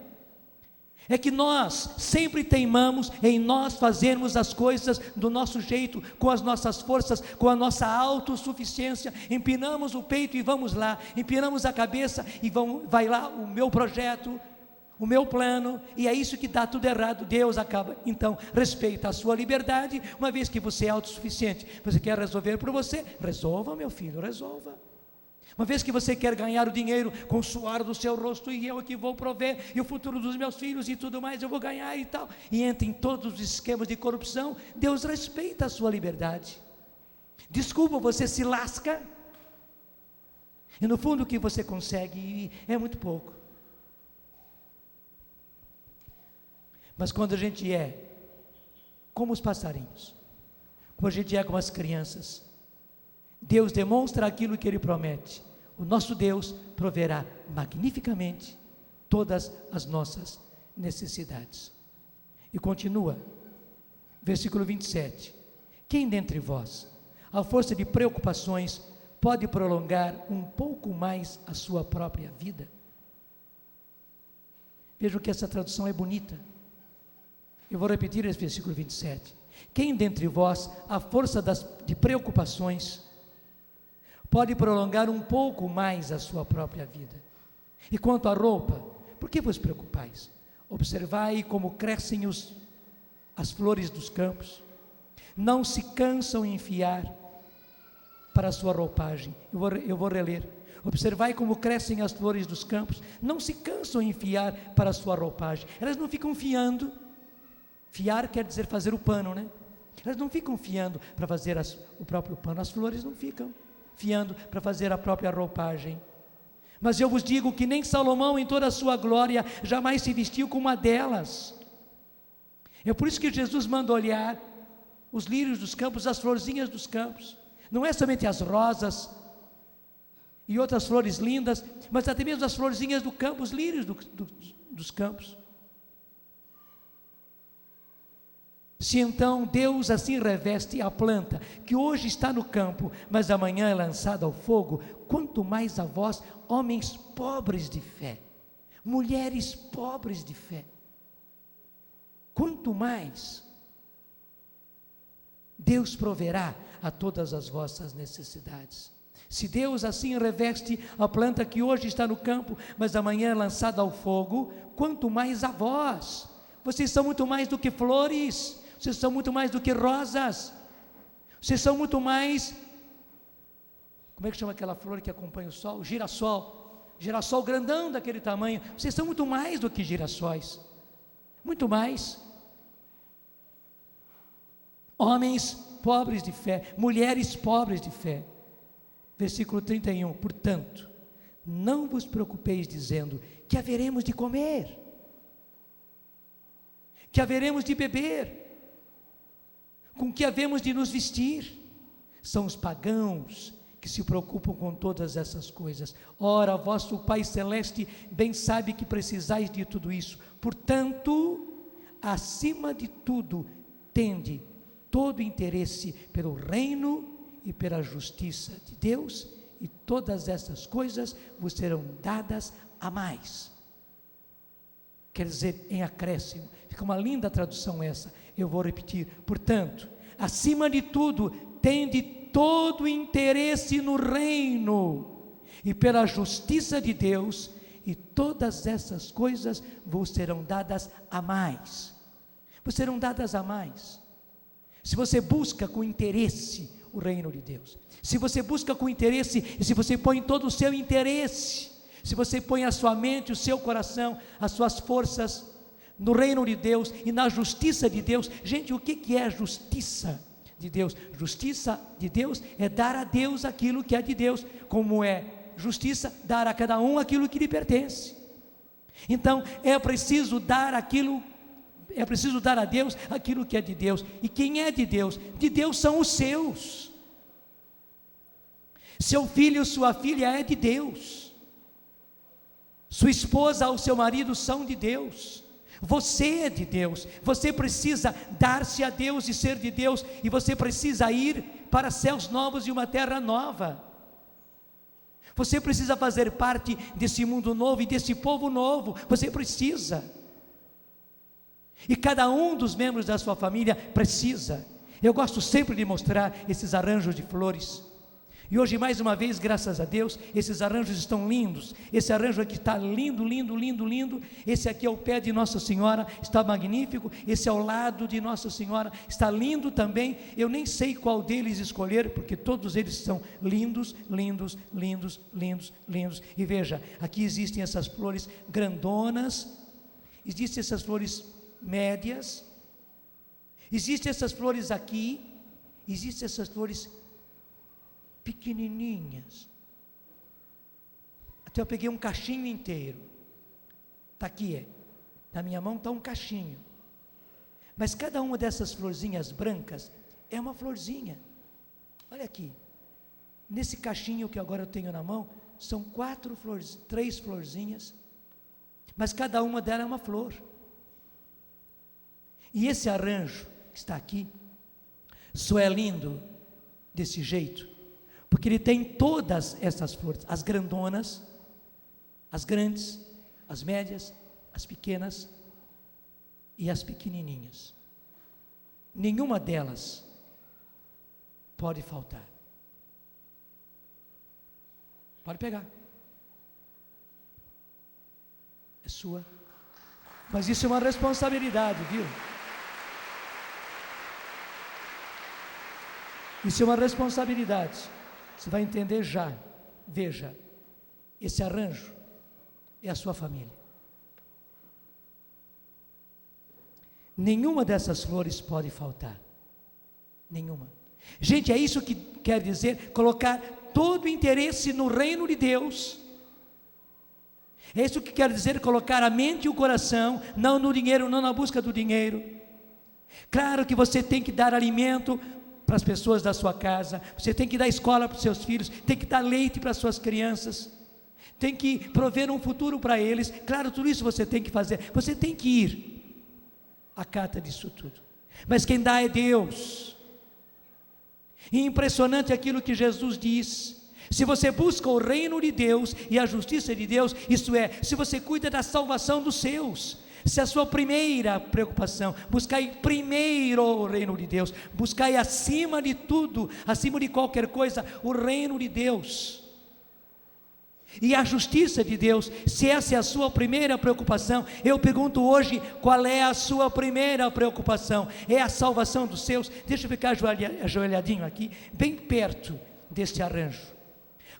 [SPEAKER 1] É que nós sempre teimamos em nós fazermos as coisas do nosso jeito, com as nossas forças, com a nossa autossuficiência. Empinamos o peito e vamos lá, empinamos a cabeça e vai lá o meu projeto, o meu plano, e é isso que dá tudo errado. Deus acaba, então, respeita a sua liberdade, uma vez que você é autossuficiente. Você quer resolver por você? Resolva, meu filho, resolva. Uma vez que você quer ganhar o dinheiro com o suor do seu rosto, e eu que vou prover, e o futuro dos meus filhos e tudo mais, eu vou ganhar e tal, e entra em todos os esquemas de corrupção, Deus respeita a sua liberdade. Desculpa, você se lasca, e no fundo o que você consegue é muito pouco. Mas quando a gente é como os passarinhos, como a gente é como as crianças, Deus demonstra aquilo que Ele promete. O nosso Deus proverá magnificamente todas as nossas necessidades. E continua, versículo 27. Quem dentre vós, à força de preocupações, pode prolongar um pouco mais a sua própria vida? Vejam que essa tradução é bonita. Eu vou repetir esse versículo 27. Quem dentre vós, à força de preocupações, pode prolongar um pouco mais a sua própria vida? E quanto à roupa, por que vos preocupais? Observai como crescem as flores dos campos, não se cansam em enfiar para a sua roupagem. Eu vou reler. Observai como crescem as flores dos campos, não se cansam em enfiar para a sua roupagem. Elas não ficam fiando. Fiar quer dizer fazer o pano, né? Elas não ficam fiando para fazer o próprio pano. As flores não ficam fiando para fazer a própria roupagem. Mas eu vos digo que nem Salomão em toda a sua glória jamais se vestiu como uma delas. É por isso que Jesus manda olhar os lírios dos campos, as florzinhas dos campos. Não é somente as rosas e outras flores lindas, mas até mesmo as florzinhas do campo, os lírios dos campos. Se então Deus assim reveste a planta, que hoje está no campo, mas amanhã é lançada ao fogo, quanto mais a vós, homens pobres de fé, mulheres pobres de fé. quanto mais Deus proverá a todas as vossas necessidades. Se Deus assim reveste a planta que hoje está no campo, mas amanhã é lançada ao fogo, quanto mais a vós. Vocês são muito mais do que flores, vocês são muito mais do que rosas, vocês são muito mais, como é que chama aquela flor que acompanha o sol? Girassol grandão daquele tamanho. Vocês são muito mais do que girassóis, muito mais. Homens pobres de fé, mulheres pobres de fé. Versículo 31, portanto, não vos preocupeis dizendo, que haveremos de comer, que haveremos de beber, com que havemos de nos vestir. São os pagãos que se preocupam com todas essas coisas. Ora, vosso Pai Celeste bem sabe que precisais de tudo isso. Portanto, acima de tudo, tende todo interesse pelo reino e pela justiça de Deus, e todas essas coisas vos serão dadas a mais. Quer dizer, em acréscimo. Fica uma linda tradução essa, eu vou repetir. Portanto, acima de tudo, tende todo interesse no reino e pela justiça de Deus, e todas essas coisas vos serão dadas a mais. Vos serão dadas a mais. Se você busca com interesse o reino de Deus, se você busca com interesse, e se você põe todo o seu interesse, se você põe a sua mente, o seu coração, as suas forças no reino de Deus e na justiça de Deus. Gente, o que é a justiça de Deus? Justiça de Deus é dar a Deus aquilo que é de Deus, como é justiça dar a cada um aquilo que lhe pertence. Então é preciso dar aquilo, é preciso dar a Deus aquilo que é de Deus. E quem é de Deus? De Deus são os seus. Seu filho, sua filha é de Deus. Sua esposa ou seu marido são de Deus. Você é de Deus. Você precisa dar-se a Deus e ser de Deus. E você precisa ir para céus novos e uma terra nova. Você precisa fazer parte desse mundo novo e desse povo novo. Você precisa. E cada um dos membros da sua família precisa. Eu gosto sempre de mostrar esses arranjos de flores. E hoje, mais uma vez, graças a Deus, esses arranjos estão lindos. Esse arranjo aqui está lindo, lindo, lindo, lindo. Esse aqui é o pé de Nossa Senhora, está magnífico. Esse é o lado de Nossa Senhora, está lindo também. Eu nem sei qual deles escolher, porque todos eles são lindos, lindos, lindos, lindos, lindos. E veja, aqui existem essas flores grandonas, existem essas flores médias, existem essas flores aqui, existem essas flores pequenininhas. Até eu peguei um cachinho inteiro. Está aqui, na minha mão está um cachinho. Mas cada uma dessas florzinhas brancas é uma florzinha. Olha aqui, nesse cachinho que agora eu tenho na mão, são 3 florzinhas, mas cada uma delas é uma flor. E esse arranjo que está aqui, só é lindo desse jeito, porque ele tem todas essas flores, as grandonas, as grandes, as médias, as pequenas e as pequenininhas. Nenhuma delas pode faltar. Pode pegar. É sua. Mas isso é uma responsabilidade, viu? Isso é uma responsabilidade. Você vai entender já. Veja, esse arranjo é a sua família. Nenhuma dessas flores pode faltar. Nenhuma. Gente, é isso que quer dizer colocar todo o interesse no reino de Deus. É isso que quer dizer colocar a mente e o coração, não no dinheiro, não na busca do dinheiro. Claro que você tem que dar alimento para as pessoas da sua casa, você tem que dar escola para os seus filhos, tem que dar leite para as suas crianças, tem que prover um futuro para eles. Claro, tudo isso você tem que fazer, você tem que ir à cata disso tudo. Mas quem dá é Deus. E impressionante aquilo que Jesus diz: se você busca o reino de Deus e a justiça de Deus, isso é, se você cuida da salvação dos seus, Se a sua primeira preocupação, buscai primeiro o reino de Deus, buscai acima de tudo, acima de qualquer coisa, o reino de Deus e a justiça de Deus. Se essa é a sua primeira preocupação, eu pergunto hoje, qual é a sua primeira preocupação? É a salvação dos seus? Deixa eu ficar ajoelhadinho aqui, bem perto deste arranjo.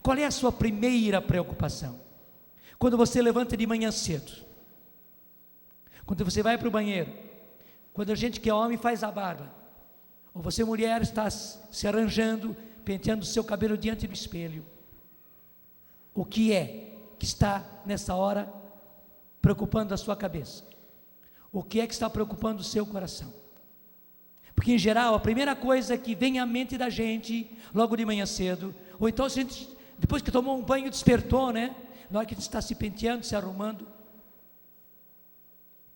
[SPEAKER 1] Qual é a sua primeira preocupação? Quando você levanta de manhã cedo, quando você vai para o banheiro, quando a gente que é homem faz a barba, ou você mulher está se arranjando, penteando o seu cabelo diante do espelho, o que é que está nessa hora preocupando a sua cabeça? O que é que está preocupando o seu coração? Porque em geral a primeira coisa que vem à mente da gente logo de manhã cedo, ou então a gente, depois que tomou um banho, despertou, né? Na hora que a gente está se penteando, se arrumando,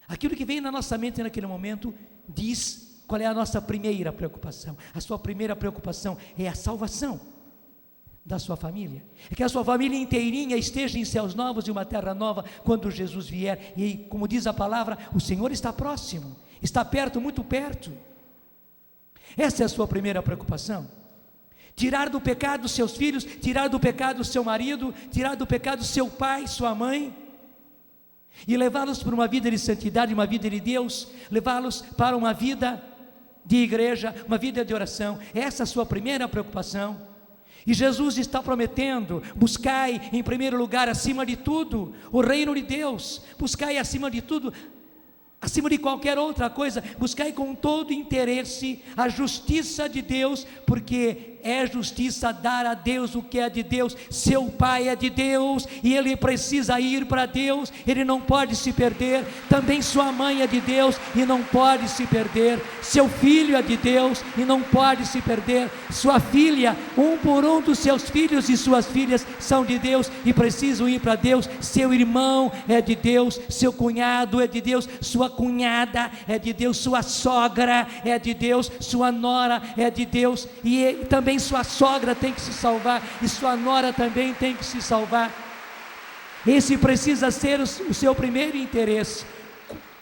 [SPEAKER 1] aquilo que vem na nossa mente naquele momento diz qual é a nossa primeira preocupação. A sua primeira preocupação é a salvação da sua família, é que a sua família inteirinha esteja em céus novos e uma terra nova quando Jesus vier. E como diz a palavra, o Senhor está próximo, está perto, muito perto. Essa é a sua primeira preocupação: tirar do pecado seus filhos, tirar do pecado seu marido, tirar do pecado seu pai, sua mãe, e levá-los para uma vida de santidade, uma vida de Deus, levá-los para uma vida de igreja, uma vida de oração. Essa é a sua primeira preocupação. E Jesus está prometendo: buscai em primeiro lugar, acima de tudo, o reino de Deus, buscai acima de tudo, acima de qualquer outra coisa, buscai com todo interesse a justiça de Deus, porque é justiça dar a Deus o que é de Deus. Seu pai é de Deus e ele precisa ir para Deus, ele não pode se perder. Também sua mãe é de Deus e não pode se perder. Seu filho é de Deus e não pode se perder. Sua filha, um por um dos seus filhos e suas filhas são de Deus e precisam ir para Deus. Seu irmão é de Deus, seu cunhado é de Deus, sua cunhada é de Deus, sua sogra é de Deus, sua nora é de Deus, e também sua sogra tem que se salvar, e sua nora também tem que se salvar. Esse precisa ser o seu primeiro interesse.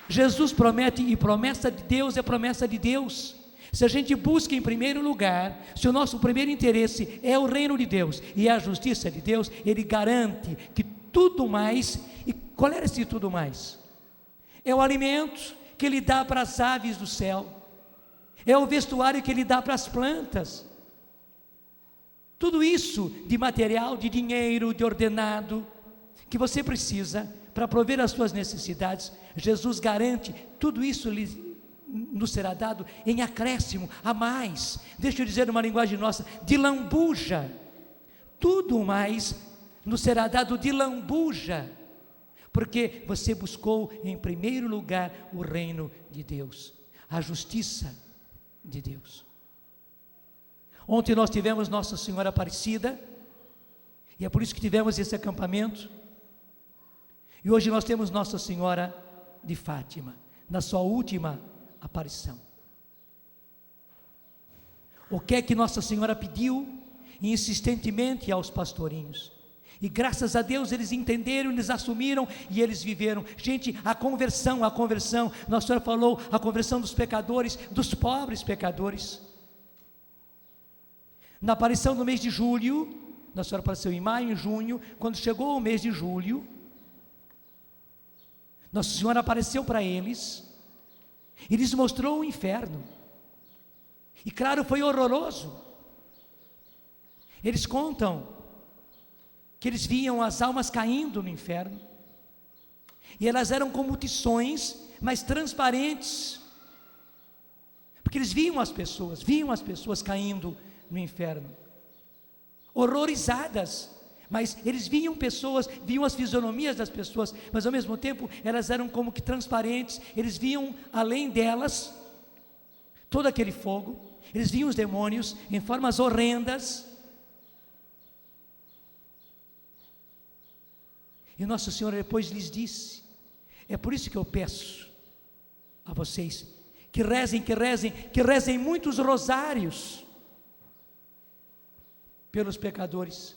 [SPEAKER 1] Jesus promete, e promessa de Deus é promessa de Deus. Se a gente busca em primeiro lugar, se o nosso primeiro interesse é o reino de Deus e a justiça de Deus, Ele garante que tudo mais. E qual era esse tudo mais? É o alimento que Ele dá para as aves do céu, é o vestuário que Ele dá para as plantas. Tudo isso de material, de dinheiro, de ordenado, que você precisa para prover as suas necessidades, Jesus garante, tudo isso nos será dado em acréscimo, a mais. Deixa eu dizer numa linguagem nossa, de lambuja. Tudo mais nos será dado de lambuja, porque você buscou em primeiro lugar o reino de Deus, a justiça de Deus. Ontem nós tivemos Nossa Senhora Aparecida, e é por isso que tivemos esse acampamento, e hoje nós temos Nossa Senhora de Fátima, na sua última aparição. O que é que Nossa Senhora pediu insistentemente aos pastorinhos? E graças a Deus eles entenderam, eles assumiram e eles viveram. Gente, a conversão, Nossa Senhora falou, a conversão dos pecadores, dos pobres pecadores. Na aparição do mês de julho, Nossa Senhora apareceu em maio, em junho, quando chegou o mês de julho, Nossa Senhora apareceu para eles e lhes mostrou o inferno. E claro, foi horroroso. Eles contam que eles viam as almas caindo no inferno, e elas eram como tições, mas transparentes, porque eles viam as pessoas caindo no inferno, horrorizadas, mas eles viam pessoas, viam as fisionomias das pessoas, mas ao mesmo tempo elas eram como que transparentes, eles viam além delas todo aquele fogo, eles viam os demônios em formas horrendas. E Nossa Senhora depois lhes disse, é por isso que eu peço a vocês, que rezem muitos rosários pelos pecadores,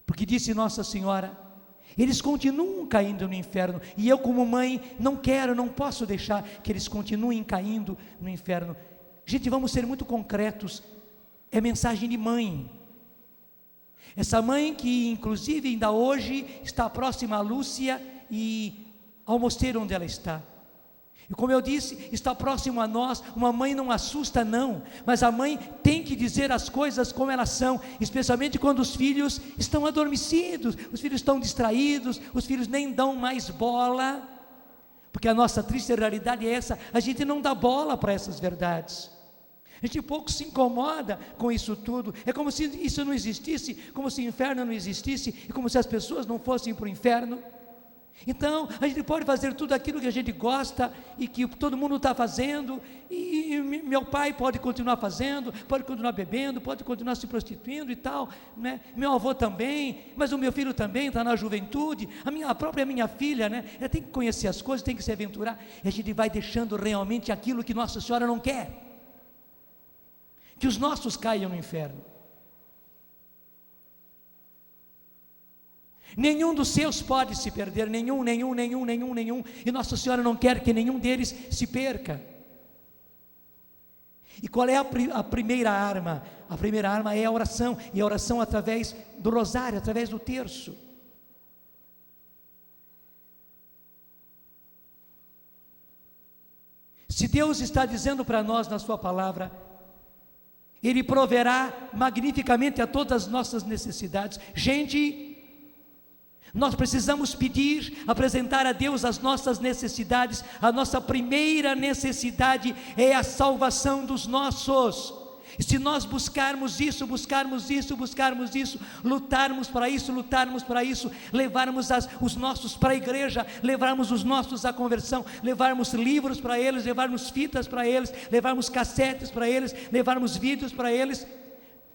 [SPEAKER 1] porque disse Nossa Senhora, Eles continuam caindo no inferno, e eu como mãe não quero, não posso deixar que eles continuem caindo no inferno. Gente, vamos ser muito concretos, é mensagem de mãe. Essa mãe que inclusive ainda hoje está próxima a Lúcia e ao mosteiro onde ela está. E como eu disse, está próximo a nós. Uma mãe não assusta não, mas a mãe tem que dizer as coisas como elas são, especialmente quando os filhos estão adormecidos, os filhos estão distraídos, os filhos nem dão mais bola, porque a nossa triste realidade é essa, a gente não dá bola para essas verdades. A gente pouco se incomoda com isso tudo, é como se isso não existisse, como se o inferno não existisse, e como se as pessoas não fossem para o inferno. Então, a gente pode fazer tudo aquilo que a gente gosta, e que todo mundo está fazendo, e meu pai pode continuar fazendo, pode continuar bebendo, pode continuar se prostituindo e tal, né? Meu avô também, mas o meu filho também está na juventude, a própria minha filha, né? Ela tem que conhecer as coisas, tem que se aventurar, e a gente vai deixando realmente aquilo que Nossa Senhora não quer, que os nossos caiam no inferno. Nenhum dos seus pode se perder, nenhum, e Nossa Senhora não quer que nenhum deles se perca. E qual é a primeira arma? A primeira arma é a oração, e a oração através do rosário, através do terço. Se Deus está dizendo para nós na sua palavra, Ele proverá magnificamente a todas as nossas necessidades. Gente, nós precisamos pedir, apresentar a Deus as nossas necessidades. A nossa primeira necessidade é a salvação dos nossos. E se nós buscarmos isso, lutarmos para isso, levarmos os nossos para a igreja, levarmos os nossos à conversão, levarmos livros para eles, levarmos fitas para eles, levarmos cassetes para eles, levarmos vídeos para eles,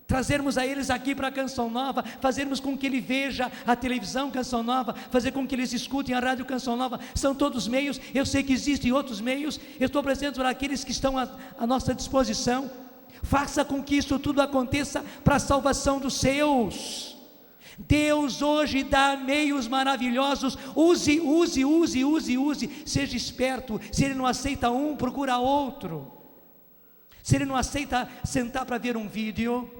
[SPEAKER 1] trazermos a eles aqui para a Canção Nova, fazermos com que ele veja a televisão Canção Nova, fazer com que eles escutem a rádio Canção Nova. São todos meios, eu sei que existem outros meios, eu estou apresentando para aqueles que estão à nossa disposição. Faça com que isso tudo aconteça para a salvação dos seus. Deus hoje dá meios maravilhosos. Use, seja esperto. Se ele não aceita um, procura outro. Se ele não aceita sentar para ver um vídeo,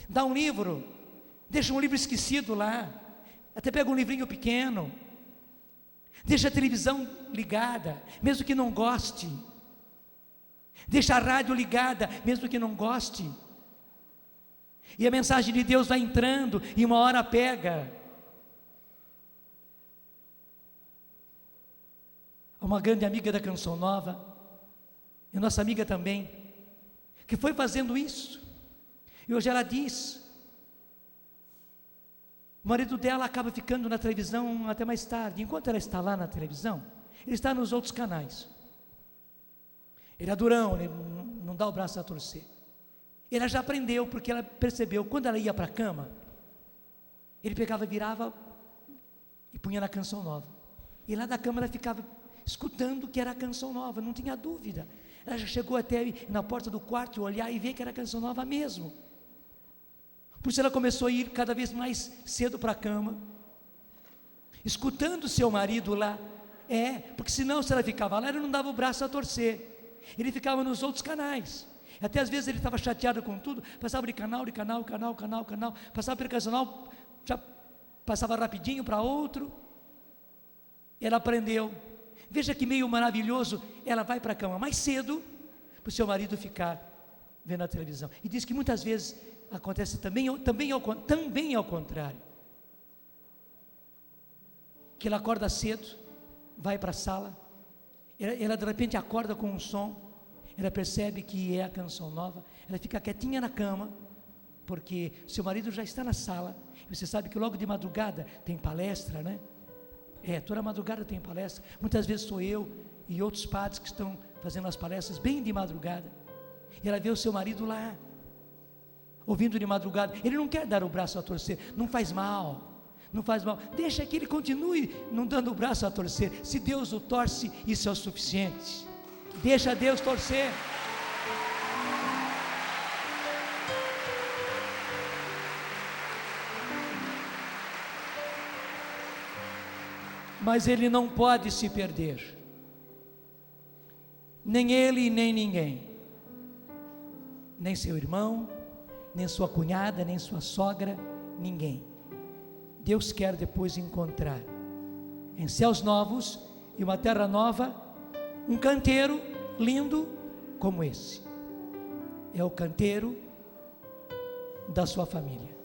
[SPEAKER 1] dá um livro, deixa um livro esquecido lá, até pega um livrinho pequeno, deixa a televisão ligada, mesmo que não goste, deixa a rádio ligada, mesmo que não goste, e a mensagem de Deus vai entrando, e uma hora pega. Uma grande amiga da Canção Nova, e nossa amiga também, que foi fazendo isso, e hoje ela diz, o marido dela acaba ficando na televisão até mais tarde. Enquanto ela está lá na televisão, ele está nos outros canais. Ele é durão, ele não dá o braço a torcer. Ela já aprendeu, porque ela percebeu, quando ela ia para a cama, ele pegava, virava e punha na Canção Nova, e lá da cama ela ficava escutando que era a Canção Nova, não tinha dúvida. Ela já chegou até na porta do quarto, olhar e ver que era a Canção Nova mesmo. Por isso ela começou a ir cada vez mais cedo para a cama, escutando seu marido lá. Porque senão, se ela ficava lá, ele não dava o braço a torcer, ele ficava nos outros canais. Até às vezes ele estava chateado com tudo, passava de canal, passava pelo canal, já passava rapidinho para outro. Ela aprendeu. Veja que meio maravilhoso. Ela vai para a cama mais cedo, para o seu marido ficar vendo a televisão. E diz que muitas vezes acontece também ao contrário, que ela acorda cedo, vai para a sala, ela de repente acorda com um som, ela percebe que é a Canção Nova, ela fica quietinha na cama, porque seu marido já está na sala. Você sabe que logo de madrugada tem palestra, né? Toda madrugada tem palestra. Muitas vezes sou eu e outros padres que estão fazendo as palestras bem de madrugada, e ela vê o seu marido lá, ouvindo de madrugada. Ele não quer dar o braço a torcer, não faz mal, deixa que ele continue não dando o braço a torcer. Se Deus o torce, isso é o suficiente. Deixa Deus torcer. mas ele não pode se perder. Nem ele, nem ninguém. Nem seu irmão, nem sua cunhada, nem sua sogra, ninguém. Deus quer depois encontrar em céus novos e uma terra nova, um canteiro lindo como esse. É o canteiro da sua família.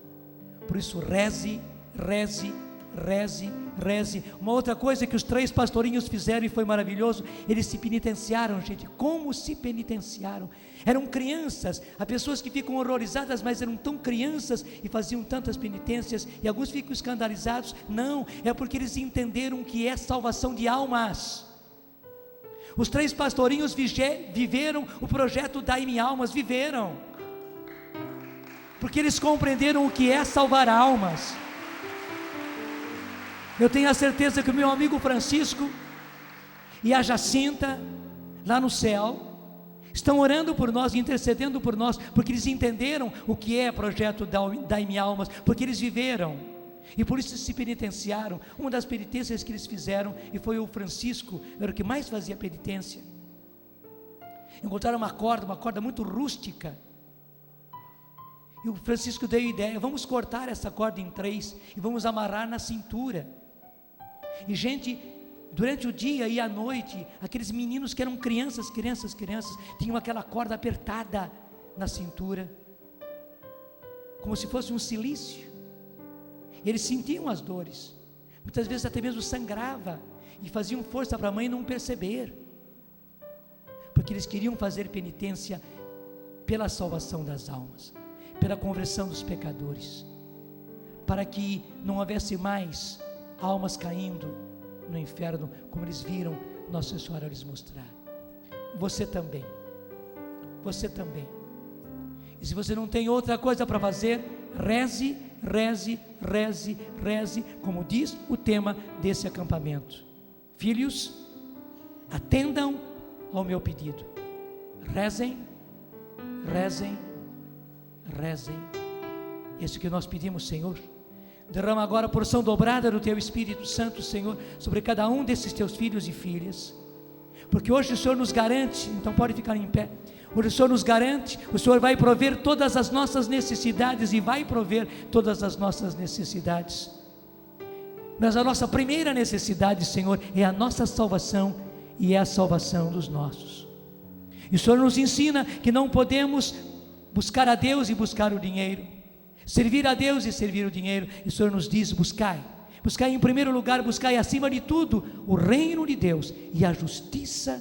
[SPEAKER 1] Por isso reze, reze, reze, reze. Uma outra coisa que os 3 pastorinhos fizeram e foi maravilhoso, eles se penitenciaram, gente. Como se penitenciaram? Eram crianças, há pessoas que ficam horrorizadas, mas eram tão crianças e faziam tantas penitências, e alguns ficam escandalizados. Não, é porque eles entenderam o que é salvação de almas. Os 3 pastorinhos viveram o projeto Dai-me Almas, viveram, porque eles compreenderam o que é salvar almas. Eu tenho a certeza que o meu amigo Francisco e a Jacinta, lá no céu, estão orando por nós, intercedendo por nós, porque eles entenderam o que é o projeto Dai-me Almas, porque eles viveram, e por isso se penitenciaram. Uma das penitências que eles fizeram, e foi o Francisco, era o que mais fazia penitência, encontraram uma corda muito rústica, e o Francisco deu a ideia: vamos cortar essa corda em 3, e vamos amarrar na cintura. E gente, durante o dia e a noite, aqueles meninos que eram crianças, tinham aquela corda apertada na cintura, como se fosse um cilício. Eles sentiam as dores, muitas vezes até mesmo sangrava, e faziam força para a mãe não perceber, porque eles queriam fazer penitência pela salvação das almas, pela conversão dos pecadores, para que não houvesse mais almas caindo no inferno, como eles viram Nossa Senhora lhes mostrar. Você também, e se você não tem outra coisa para fazer, reze, reze, reze, reze, como diz o tema desse acampamento: filhos, atendam ao meu pedido, rezem, rezem, rezem. Isso que nós pedimos, Senhor. Derrama agora a porção dobrada do Teu Espírito Santo, Senhor, sobre cada um desses Teus filhos e filhas, porque hoje o Senhor nos garante, então pode ficar em pé, hoje o Senhor nos garante, o Senhor vai prover todas as nossas necessidades, e vai prover todas as nossas necessidades, mas a nossa primeira necessidade, Senhor, é a nossa salvação, e é a salvação dos nossos. E o Senhor nos ensina que não podemos buscar a Deus e buscar o dinheiro, servir a Deus e servir o dinheiro. E o Senhor nos diz: buscai em primeiro lugar, buscai acima de tudo o reino de Deus e a justiça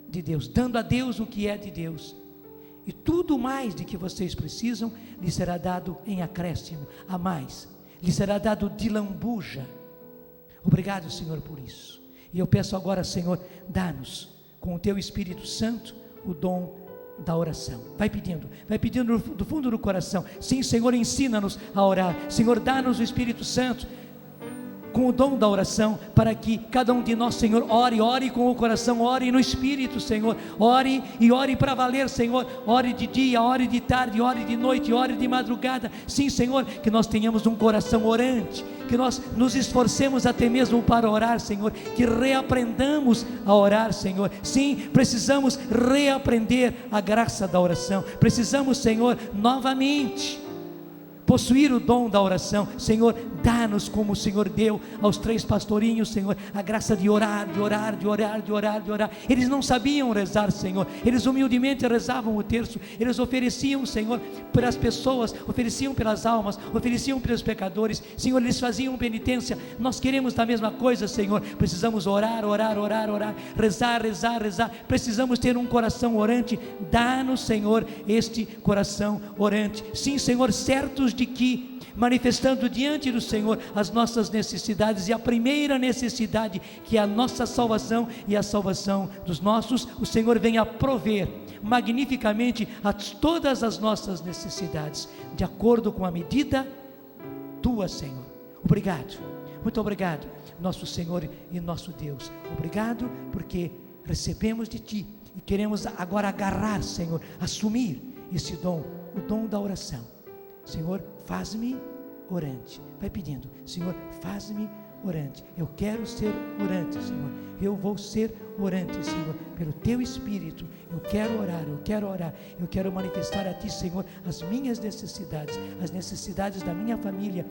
[SPEAKER 1] de Deus, dando a Deus o que é de Deus, e tudo mais de que vocês precisam lhes será dado em acréscimo, a mais, lhes será dado de lambuja. Obrigado, Senhor, por isso. E eu peço agora, Senhor, dá-nos com o Teu Espírito Santo o dom da oração. Vai pedindo do fundo do coração. Sim, Senhor, ensina-nos a orar. Senhor, dá-nos o Espírito Santo com o dom da oração, para que cada um de nós, Senhor, ore com o coração, ore no Espírito, Senhor, ore para valer, Senhor, ore de dia, ore de tarde, ore de noite, ore de madrugada. Sim, Senhor, que nós tenhamos um coração orante, que nós nos esforcemos até mesmo para orar, Senhor, que reaprendamos a orar, Senhor. Sim, precisamos reaprender a graça da oração, precisamos, Senhor, novamente possuir o dom da oração. Senhor, dá-nos, como o Senhor deu aos 3 pastorinhos, Senhor, a graça de orar. Eles não sabiam rezar, Senhor, eles humildemente rezavam o terço, eles ofereciam, Senhor, pelas pessoas, ofereciam pelas almas, ofereciam pelos pecadores, Senhor, eles faziam penitência. Nós queremos da mesma coisa, Senhor, precisamos orar, rezar, precisamos ter um coração orante. Dá-nos, Senhor, este coração orante. Sim, Senhor, certos de que, manifestando diante do Senhor as nossas necessidades, e a primeira necessidade, que é a nossa salvação e a salvação dos nossos, o Senhor venha prover magnificamente a todas as nossas necessidades, de acordo com a medida Tua, Senhor. Obrigado, muito obrigado, nosso Senhor e nosso Deus. Obrigado porque recebemos de Ti e queremos agora agarrar, Senhor, assumir esse dom, o dom da oração. Senhor, faz-me orante. Vai pedindo: Senhor, faz-me orante. Eu quero ser orante, Senhor. Eu vou ser orante, Senhor, pelo Teu Espírito. Eu quero orar, eu quero orar. Eu quero manifestar a Ti, Senhor, as minhas necessidades, as necessidades da minha família.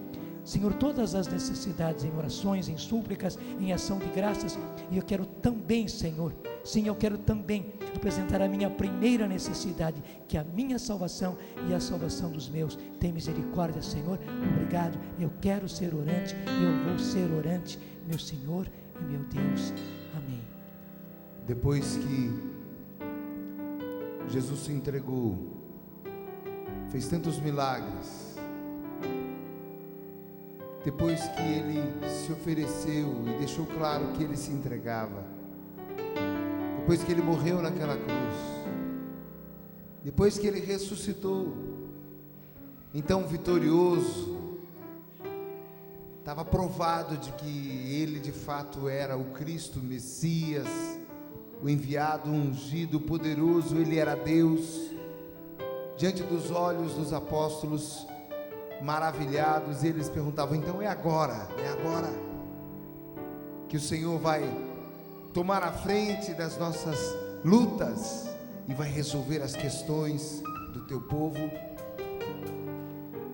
[SPEAKER 1] Senhor, todas as necessidades, em orações, em súplicas, em ação de graças. E eu quero também, Senhor, sim, eu quero também apresentar a minha primeira necessidade, que é a minha salvação e a salvação dos meus. Tem misericórdia, Senhor, obrigado. Eu quero ser orante, eu vou ser orante, meu Senhor e meu Deus. Amém.
[SPEAKER 2] Depois que Jesus se entregou, fez tantos milagres, depois que ele se ofereceu e deixou claro que ele se entregava, depois que ele morreu naquela cruz, depois que ele ressuscitou, então vitorioso, estava provado de que ele de fato era o Cristo, o Messias, o enviado, o ungido, o poderoso, ele era Deus. Diante dos olhos dos apóstolos, maravilhados, eles perguntavam: então é agora que o Senhor vai tomar a frente das nossas lutas e vai resolver as questões do teu povo?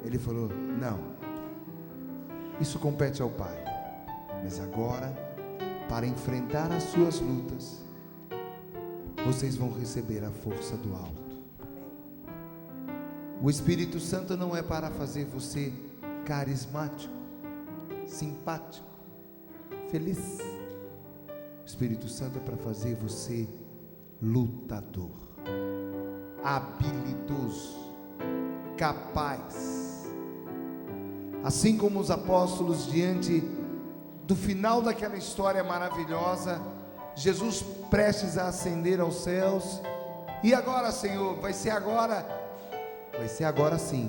[SPEAKER 2] Ele falou: não, isso compete ao Pai, mas agora, para enfrentar as suas lutas, vocês vão receber a força do alto. O Espírito Santo não é para fazer você carismático, simpático, feliz. O Espírito Santo é para fazer você lutador, habilidoso, capaz. Assim como os apóstolos, diante do final daquela história maravilhosa, Jesus prestes a ascender aos céus. E agora, Senhor, vai ser agora sim,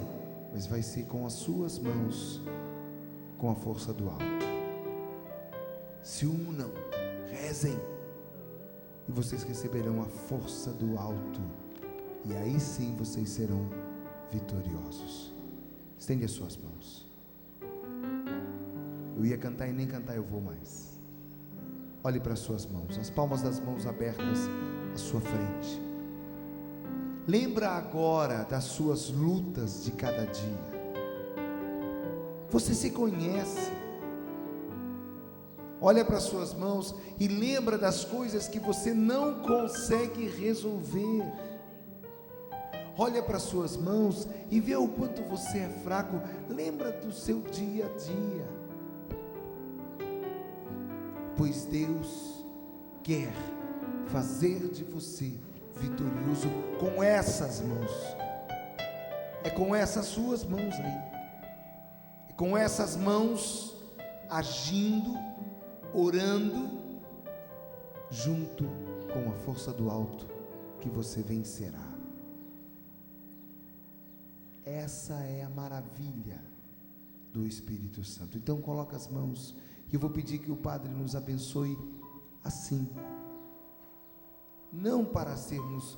[SPEAKER 2] mas vai ser com as suas mãos, com a força do alto. Se unam, rezem, e vocês receberão a força do alto, e aí sim vocês serão vitoriosos. Estende as suas mãos. Eu ia cantar e nem cantar eu vou mais. Olhe para as suas mãos, as palmas das mãos abertas à sua frente. Lembra agora das suas lutas de cada dia. Você se conhece. Olha para as suas mãos e lembra das coisas que você não consegue resolver. Olha para as suas mãos e vê o quanto você é fraco. Lembra do seu dia a dia. Pois Deus quer fazer de você vitorioso com essas mãos. É com essas suas mãos aí. É com essas mãos agindo, orando, junto com a força do alto, que você vencerá. Essa é a maravilha do Espírito Santo. Então coloca as mãos e eu vou pedir que o Padre nos abençoe assim. Não para sermos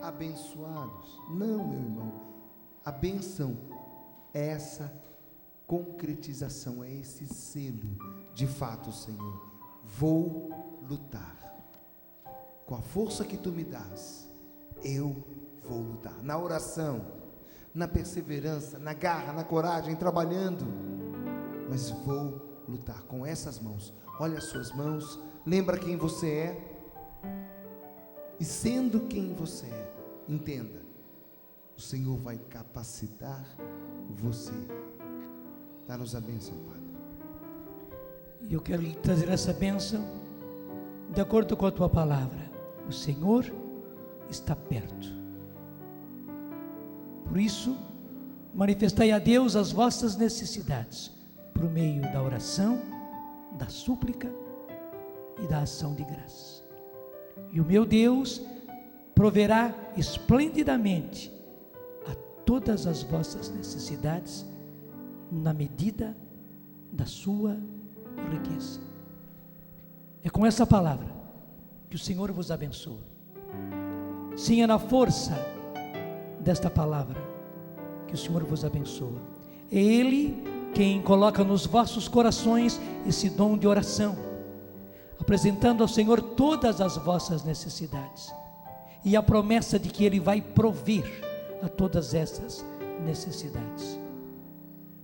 [SPEAKER 2] abençoados, não, meu irmão. A bênção é essa concretização, é esse selo. De fato, Senhor, vou lutar. Com a força que Tu me dás, eu vou lutar. Na oração, na perseverança, na garra, na coragem, trabalhando. Mas vou lutar com essas mãos. Olha as suas mãos, lembra quem você é. E sendo quem você é, entenda, o Senhor vai capacitar você. Dá-nos a bênção, Padre.
[SPEAKER 1] E eu quero lhe trazer essa bênção de acordo com a Tua palavra. O Senhor está perto. Por isso, manifestai a Deus as vossas necessidades, por meio da oração, da súplica e da ação de graça. E o meu Deus proverá esplendidamente a todas as vossas necessidades, na medida da sua riqueza. É com essa palavra que o Senhor vos abençoa. Sim, é na força desta palavra que o Senhor vos abençoa. É Ele quem coloca nos vossos corações esse dom de oração, apresentando ao Senhor todas as vossas necessidades, e a promessa de que Ele vai prover a todas essas necessidades,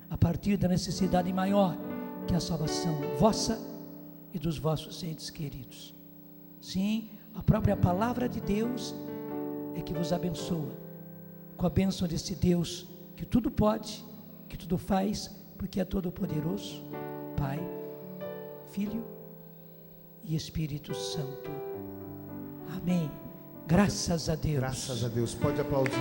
[SPEAKER 1] a partir da necessidade maior, que é a salvação vossa e dos vossos entes queridos. Sim, a própria palavra de Deus é que vos abençoa, com a bênção desse Deus que tudo pode, que tudo faz, porque é todo poderoso, Pai, Filho e Espírito Santo. Amém. Graças a Deus.
[SPEAKER 2] Graças a Deus. Pode aplaudir.